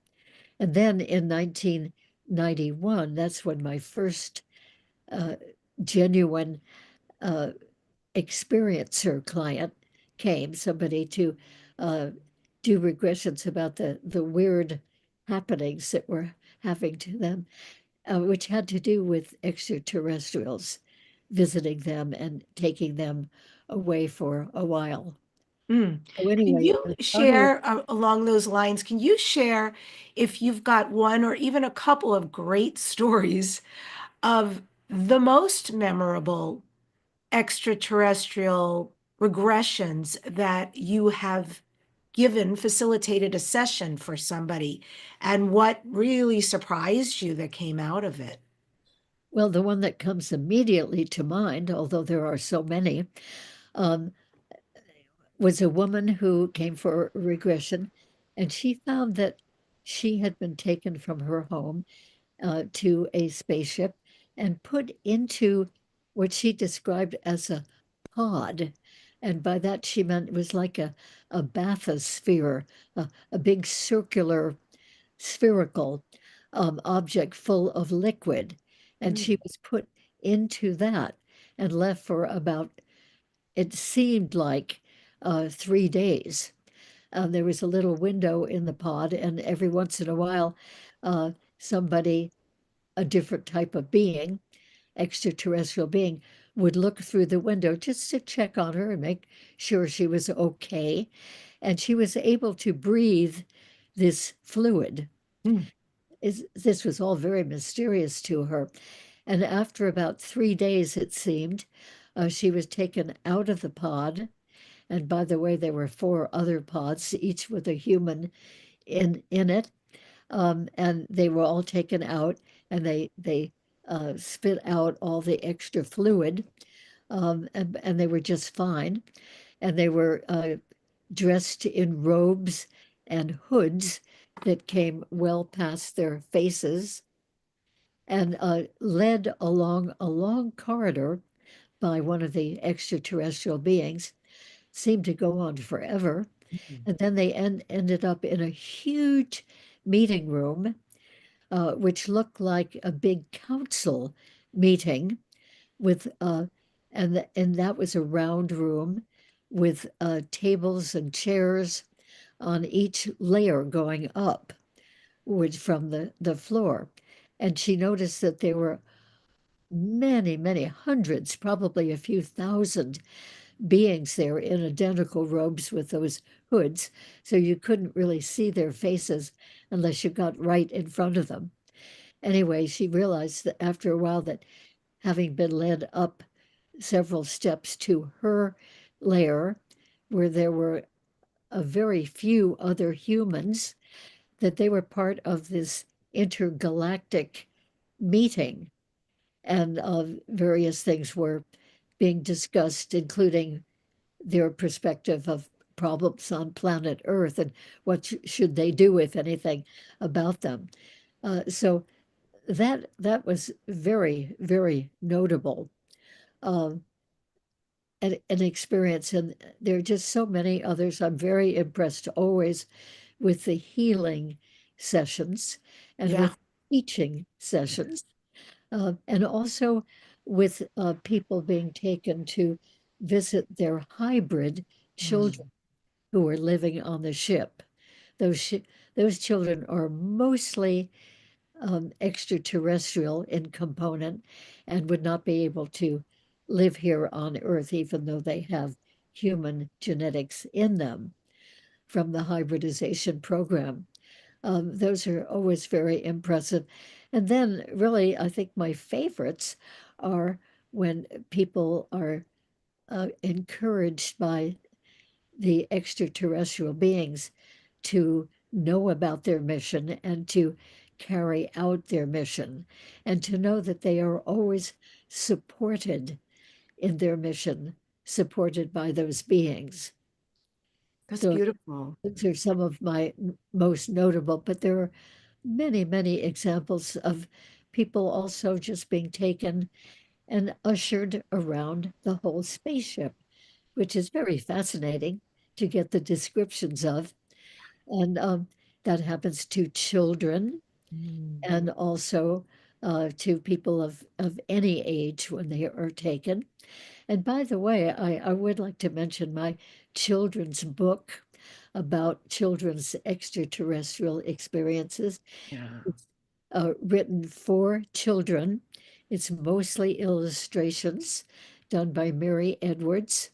And then in 1991, that's when my first uh, genuine uh, experiencer client came, somebody to uh, do regressions about the weird happenings that were happening to them, which had to do with extraterrestrials visiting them and taking them away for a while. Mm. So Can anyway, you out of share along those lines? Can you share if you've got one or even a couple of great stories of the most memorable extraterrestrial regressions that you have facilitated a session for somebody, and what really surprised you that came out of it? well, the one that comes immediately to mind, although there are so many, um, was a woman who came for regression, and she found that she had been taken from her home to a spaceship and put into what she described as a pod. And by that, she meant it was like a bathysphere, a big circular, spherical object full of liquid. And she Mm, was put into that and left for about, it seemed like 3 days. There was a little window in the pod, and every once in a while, somebody, a different type of being, extraterrestrial being, would look through the window just to check on her and make sure she was okay. And she was able to breathe this fluid. mm, This was all very mysterious to her. And after about 3 days, it seemed, she was taken out of the pod. And by the way, there were four other pods, each with a human in it, and they were all taken out, and they spit out all the extra fluid, and they were just fine, and they were dressed in robes and hoods that came well past their faces, and led along a long corridor by one of the extraterrestrial beings, seemed to go on forever. mm, And then they ended up in a huge meeting room which looked like a big council meeting with and that was a round room with tables and chairs on each layer going up, which from the floor. And she noticed that there were many, many hundreds, probably a few thousand beings there in identical robes with those hoods. So you couldn't really see their faces unless you got right in front of them. Anyway, she realized that after a while that having been led up several steps to her lair, where there were a very few other humans, that they were part of this intergalactic meeting, and various things were being discussed, including their perspective of problems on planet Earth and what should they do, if anything, about them. So that was very, very notable. Um, an experience, and there are just so many others. I'm very impressed always with the healing sessions and Yeah. with teaching sessions, and also with people being taken to visit their hybrid children Mm. who are living on the ship. Those those children are mostly extraterrestrial in component and would not be able to live here on Earth, even though they have human genetics in them from the hybridization program. Those are always very impressive. And then, really, I think my favorites are when people are encouraged by the extraterrestrial beings to know about their mission and to carry out their mission, and to know that they are always supported in their mission, supported by those beings. That's So beautiful. those are some of my most notable, but there are many, many examples of people also just being taken and ushered around the whole spaceship, which is very fascinating to get the descriptions of. And that happens to children Mm. and also to people of any age when they are taken. And by the way, I would like to mention my children's book about children's extraterrestrial experiences. Yeah. It's written for children. It's mostly illustrations done by Mary Edwards.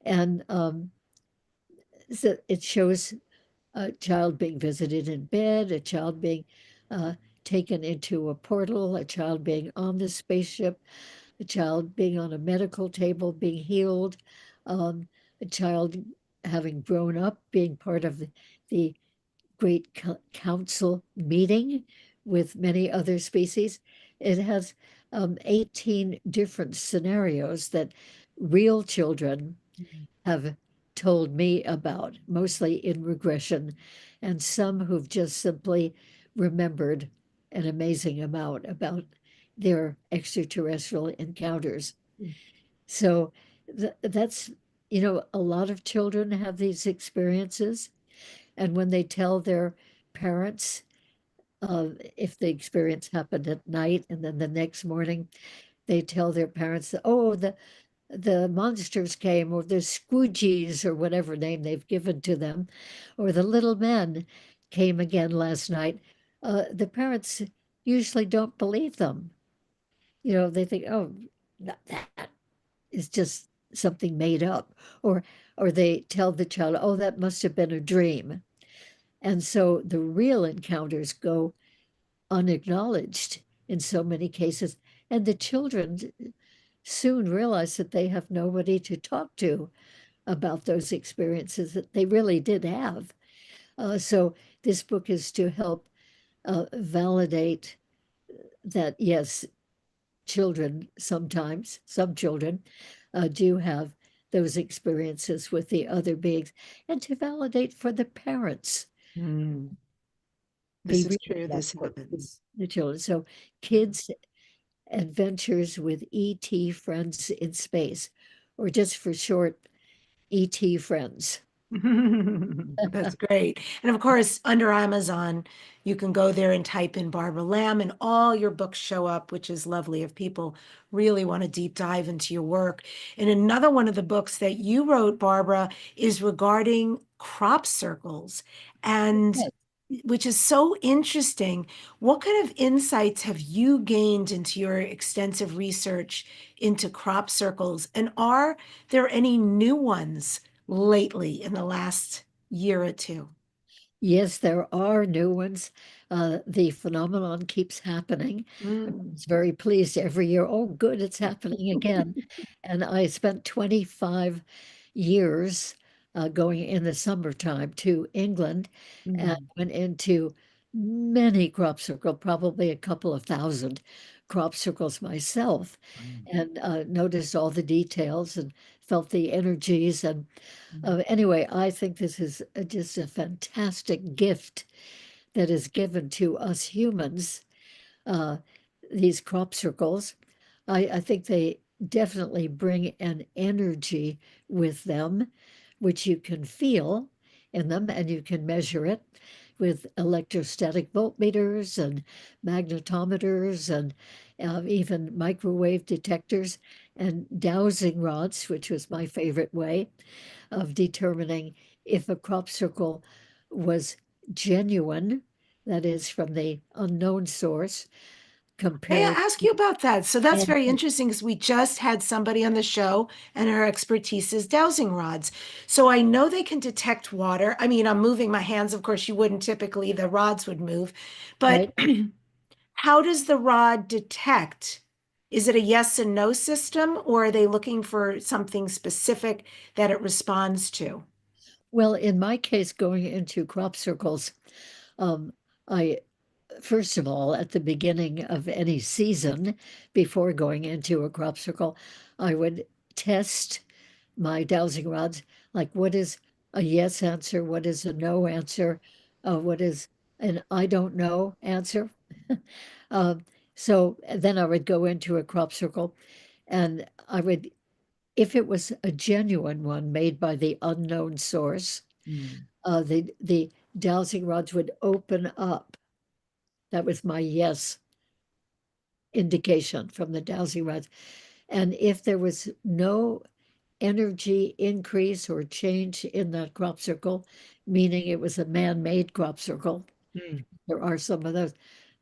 And so it shows a child being visited in bed, a child being uh, taken into a portal, a child being on the spaceship, a child being on a medical table, being healed, um, a child having grown up, being part of the great council meeting with many other species. It has 18 different scenarios that real children Mm. have told me about, mostly in regression, and some who've just simply remembered an amazing amount about their extraterrestrial encounters. So that's, a lot of children have these experiences. And when they tell their parents, if the experience happened at night and then the next morning, they tell their parents, oh, the monsters came, or the squoogies, or whatever name they've given to them, or the little men came again last night. The parents usually don't believe them. They think, oh, that is just something made up, or they tell the child, oh, that must have been a dream. And so the real encounters go unacknowledged in so many cases. And the children soon realize that they have nobody to talk to about those experiences that they really did have. So this book is to help validate that, yes, children sometimes, some children do have those experiences with the other beings, and to validate for the parents Mm. the This is real true. This factor in happens. the children. So Yeah. kids' adventures with ET friends in space, or just for short, ET friends. That's great. And of course, under Amazon, you can go there and type in Barbara Lamb, and all your books show up, which is lovely if people really want to deep dive into your work. And another one of the books that you wrote, Barbara, is regarding crop circles, and Yes. which is so interesting. What kind of insights have you gained into your extensive research into crop circles? And are there any new ones lately in the last year or two? Yes, there are new ones. The phenomenon keeps happening. I Mm. was very pleased every year. Oh, good, it's happening again. And I spent 25 years going in the summertime to England and Mm. went into many crop circles, probably a couple of thousand crop circles myself, and noticed all the details and felt the energies. And Mm. anyway, I think this is just a fantastic gift that is given to us humans, uh, these crop circles. I think they definitely bring an energy with them, which you can feel in them and you can measure it with electrostatic voltmeters and magnetometers and even microwave detectors and dowsing rods, which was my favorite way of determining if a crop circle was genuine, that is, from the unknown source, May I compared ask you about that? So that's and very interesting because we just had somebody on the show and her expertise is dowsing rods. So I know they can detect water. I mean, I'm moving my hands. Of course, you wouldn't typically, the rods would move. But right. how does the rod detect? Is it a yes and no system, or are they looking for something specific that it responds to? Well, in my case, going into crop circles, um, I first of all, at the beginning of any season, before going into a crop circle, I would test my dowsing rods, like what is a yes answer, what is a no answer, what is an I don't know answer. Um, so then I would go into a crop circle and I would, if it was a genuine one made by the unknown source, Mm. the dowsing rods would open up. That was my yes indication from the dowsing rods. And if there was no energy increase or change in that crop circle, meaning it was a man-made crop circle, Mm. there are some of those,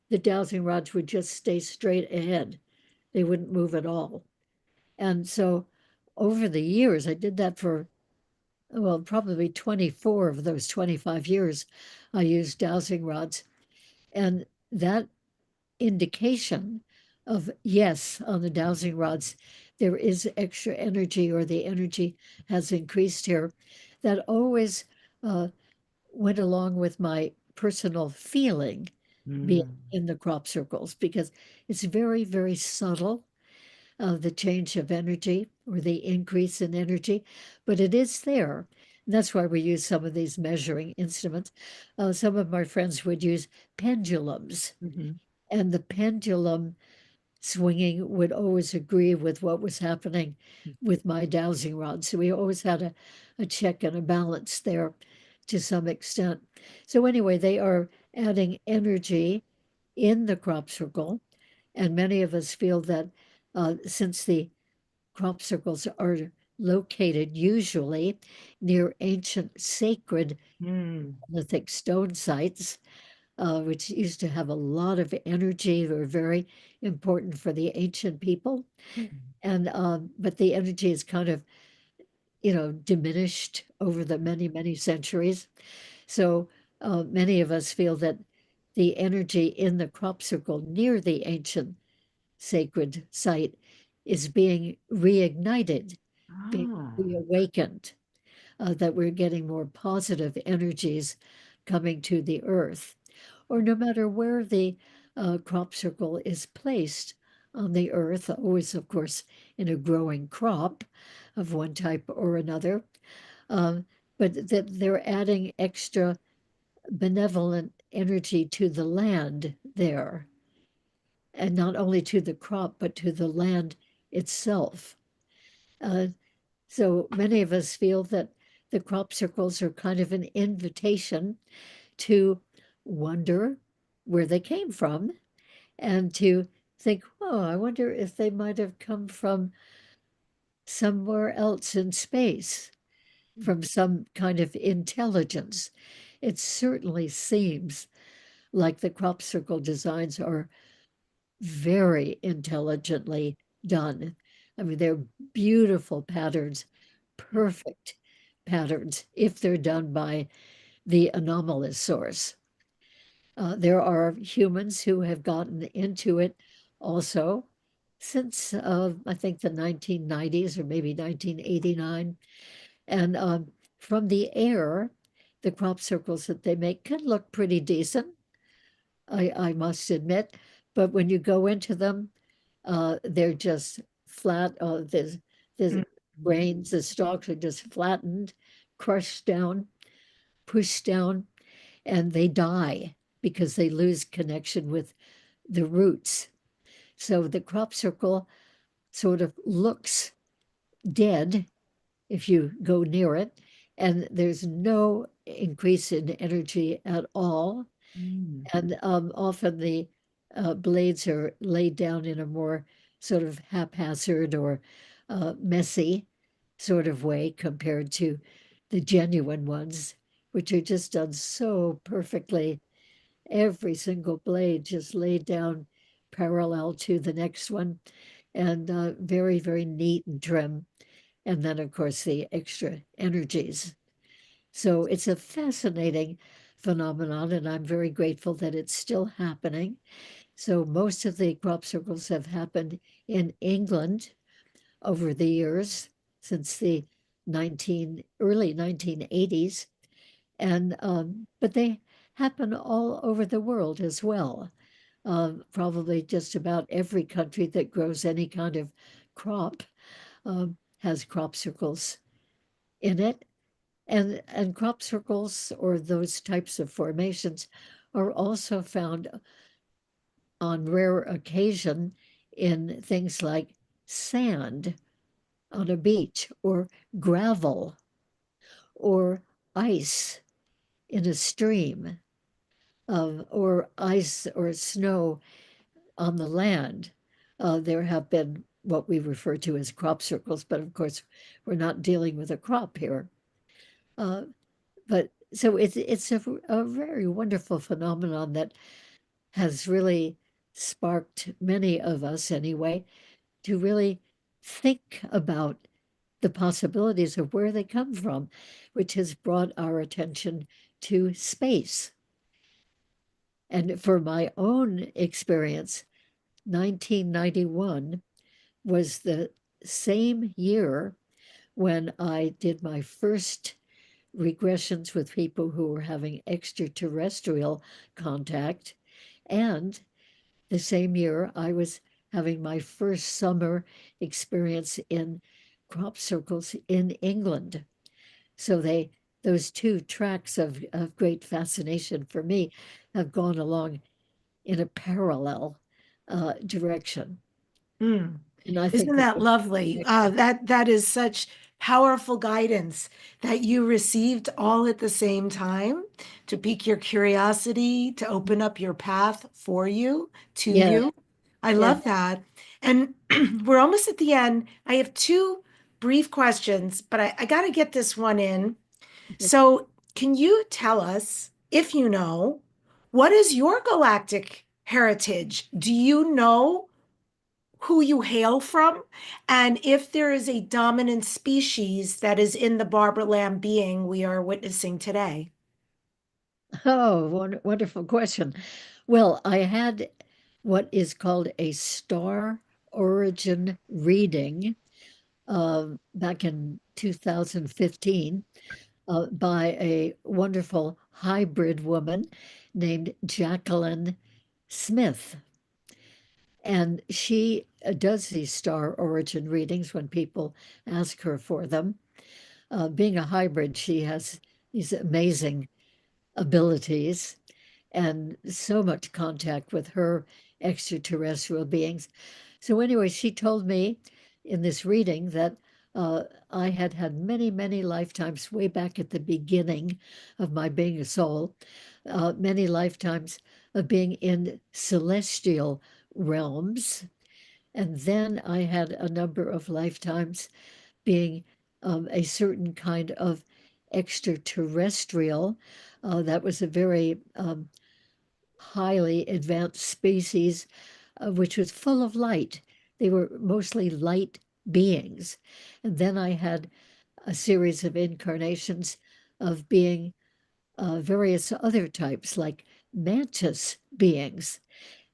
the dowsing rods would just stay straight ahead. They wouldn't move at all. And so over the years, I did that for, well, probably 24 of those 25 years, I used dowsing rods. And that indication of yes on the dowsing rods, there is extra energy or the energy has increased here, that always uh, went along with my personal feeling being Mm. in the crop circles because it's very, very subtle, the change of energy or the increase in energy, but it is there. And that's why we use some of these measuring instruments. Some of my friends would use pendulums, Mhm. and the pendulum swinging would always agree with what was happening with my dowsing rod. So we always had a check and a balance there to some extent. So anyway, they are adding energy in the crop circle. And many of us feel that since the crop circles are located usually near ancient sacred Mm. lithic stone sites, which used to have a lot of energy, were very important for the ancient people. And but the energy is kind of, diminished over the many, many centuries. So many of us feel that the energy in the crop circle near the ancient sacred site is being reignited, being Ah. reawakened, that we're getting more positive energies coming to the earth, or no matter where the crop circle is placed on the earth, always, of course, in a growing crop of one type or another, um, but that they're adding extra benevolent energy to the land there, and not only to the crop, but to the land itself. Uh, so many of us feel that the crop circles are kind of an invitation to wonder where they came from and to think, oh, I wonder if they might have come from somewhere else in space, from some kind of intelligence. It certainly seems like the crop circle designs are very intelligently done. I mean, they're beautiful patterns, perfect patterns, if they're done by the anomalous source. There are humans who have gotten into it also since I think the 1990s or maybe 1989. And from the air, the crop circles that they make can look pretty decent, I must admit. But when you go into them, they're just flat. The grains, the stalks are just flattened, crushed down, pushed down, and they die because they lose connection with the roots. So the crop circle sort of looks dead if you go near it, and there's no increase in energy at all. Mm. And often the blades are laid down in a more sort of haphazard or messy sort of way compared to the genuine ones, which are just done so perfectly. Every single blade just laid down parallel to the next one and very, very neat and trim. And then, of course, the extra energies. So it's a fascinating phenomenon, and I'm very grateful that it's still happening. So most of the crop circles have happened in England over the years since the early 1980s, and but they happen all over the world as well. Probably just about every country that grows any kind of crop has crop circles in it. And crop circles or those types of formations are also found on rare occasion in things like sand on a beach or gravel or ice in a stream or ice or snow on the land. There have been what we refer to as crop circles, but of course, we're not dealing with a crop here. But so it's a very wonderful phenomenon that has really sparked many of us anyway to really think about the possibilities of where they come from, which has brought our attention to space. And for my own experience, 1991 was the same year when I did my first regressions with people who were having extraterrestrial contact. And the same year, I was having my first summer experience in crop circles in England. So those two tracks of great fascination for me have gone along in a parallel direction. Mm. And I think Isn't that that lovely? That is such powerful guidance that you received all at the same time to pique your curiosity, to open up your path for you, to yeah, you. I yeah. love that. And we're almost at the end. I have two brief questions, but I got to get this one in. So, can you tell us, if you know, what is your galactic heritage? Do you know who you hail from, and if there is a dominant species that is in the Barbara Lamb being we are witnessing today? Oh, wonderful question. Well, I had what is called a star origin reading back in 2015 by a wonderful hybrid woman named Jacqueline Smith. And she does these star origin readings when people ask her for them. Being a hybrid, she has these amazing abilities and so much contact with her extraterrestrial beings. So, anyway, she told me in this reading that I had had many, many lifetimes way back at the beginning of my being a soul, many lifetimes of being in celestial realms. And then I had a number of lifetimes being a certain kind of extraterrestrial. That was a very highly advanced species, which was full of light. They were mostly light beings. And then I had a series of incarnations of being various other types, like mantis beings.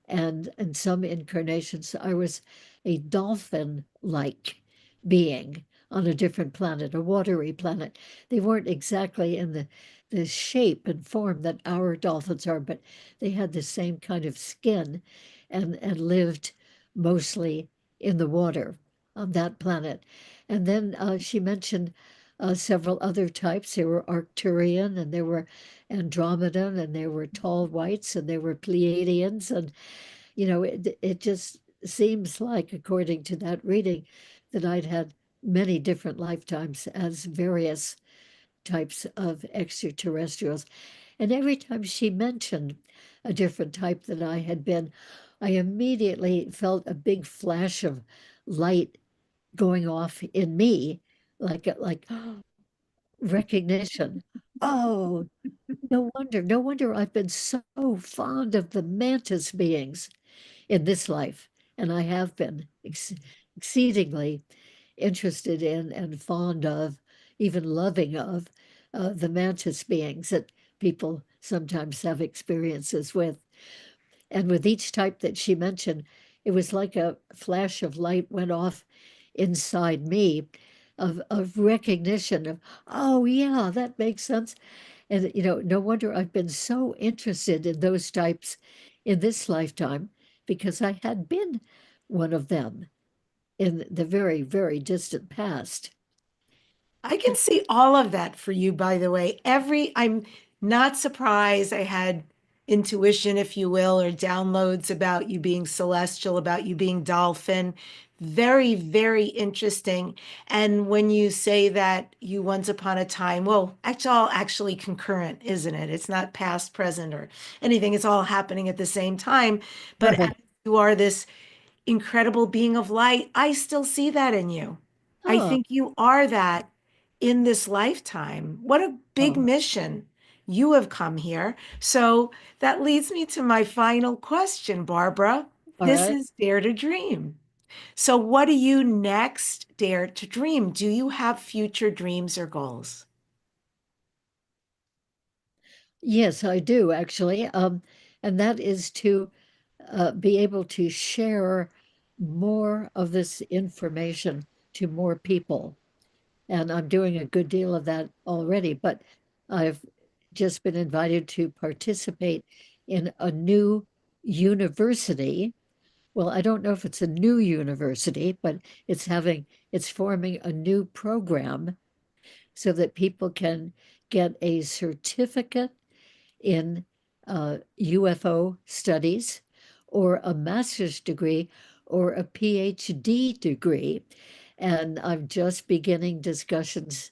And in some incarnations, I was a dolphin-like being on a different planet, a watery planet. They weren't exactly in the shape and form that our dolphins are, but they had the same kind of skin and lived mostly in the water on that planet. And then she mentioned several other types. There were Arcturian, and there were Andromedan, and there were tall whites, and there were Pleiadians, and it just seems like, according to that reading, that I'd had many different lifetimes as various types of extraterrestrials. And every time she mentioned a different type that I had been, I immediately felt a big flash of light going off in me, like recognition. Oh, no wonder I've been so fond of the mantis beings in this life. And I have been exceedingly interested in and fond of, even loving of, the mantis beings that people sometimes have experiences with. And with each type that she mentioned, it was like a flash of light went off inside me of recognition of, oh, yeah, that makes sense. And, no wonder I've been so interested in those types in this lifetime, because I had been one of them in the very, very distant past. I can see all of that for you, by the way. I'm not surprised I had intuition, if you will, or downloads about you being celestial, about you being dolphin. Very, very interesting. And when you say that you once upon a time, well, it's all actually concurrent, isn't it? It's not past, present, or anything. It's all happening at the same time. But as Right. you are this incredible being of light, I still see that in you. I Oh, think you are that in this lifetime. What a big oh, mission you have come here. So that leads me to my final question, Barbara. all This right. is Dare to Dream. So, what do you next dare to dream? Do you have future dreams or goals? Yes, I do actually. And that is to be able to share more of this information to more people. And I'm doing a good deal of that already, but I've just been invited to participate in a new university. Well, I don't know if it's a new university, but it's forming a new program so that people can get a certificate in UFO studies, or a master's degree, or a PhD degree. And I'm just beginning discussions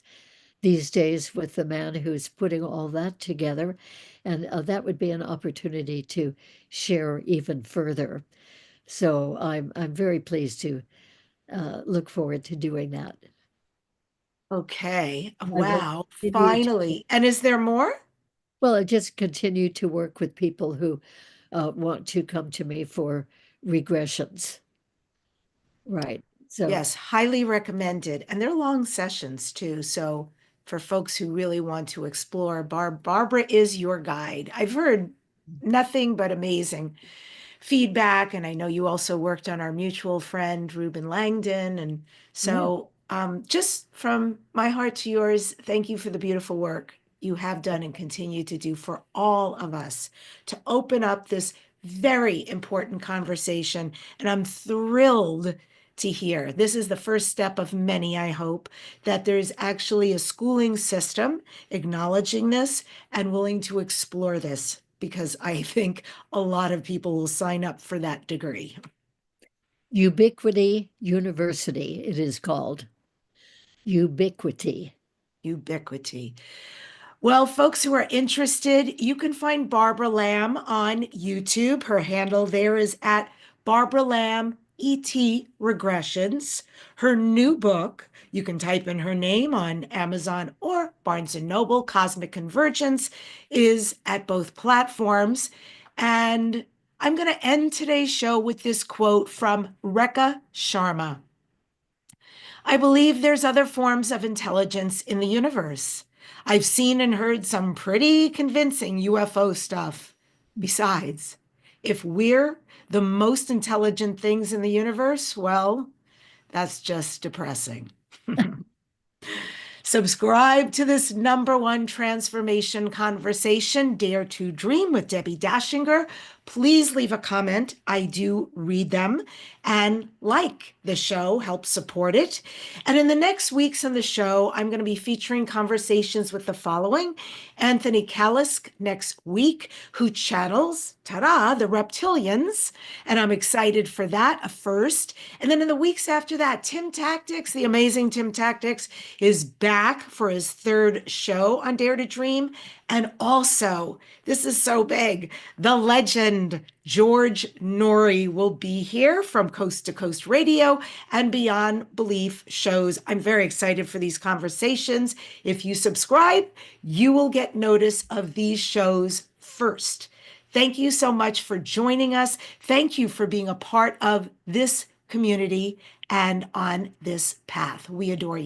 these days with the man who's putting all that together. And that would be an opportunity to share even further. So I'm very pleased to look forward to doing that. Okay. I will Wow. continue to, Finally. And is there more? well, I just continue to work with people who want to come to me for regressions. Right. So, Yes, highly recommended. And they're long sessions too. So for folks who really want to explore, Barbara is your guide. I've heard nothing but amazing feedback. And I know you also worked on our mutual friend, Ruben Langdon. And yeah. so, just from my heart to yours, thank you for the beautiful work you have done and continue to do for all of us to open up this very important conversation. And I'm thrilled to hear this is the first step of many, I hope, that there's actually a schooling system acknowledging this and willing to explore this, because I think a lot of people will sign up for that degree. Ubiquity University, it is called. Ubiquity. Ubiquity. Well, folks who are interested, you can find Barbara Lamb on YouTube. Her handle there is at Barbara Lamb ET Regressions. Her new book, you can type in her name on Amazon or Barnes & Noble, Cosmic Convergence, is at both platforms. And I'm going to end today's show with this quote from Rekha Sharma. I believe there's other forms of intelligence in the universe. I've seen and heard some pretty convincing UFO stuff. Besides, if we're the most intelligent things in the universe, well, that's just depressing. Subscribe to this #1 transformation conversation, Dare to Dream with Debbi Dachinger. Please leave a comment. I do read them. And like the show, help support it. And in the next weeks on the show, I'm going to be featuring conversations with the following: Anthony Kalisk next week, who channels, ta-da, the reptilians. And I'm excited for that, a first. And then in the weeks after that, Tim Tactics, the amazing Tim Tactics, is back for his 3rd show on Dare to Dream. And also, this is so big, the legend George Norrie will be here from Coast to Coast Radio and Beyond Belief shows. I'm very excited for these conversations. If you subscribe, you will get notice of these shows first. Thank you so much for joining us. Thank you for being a part of this community and on this path. We adore you.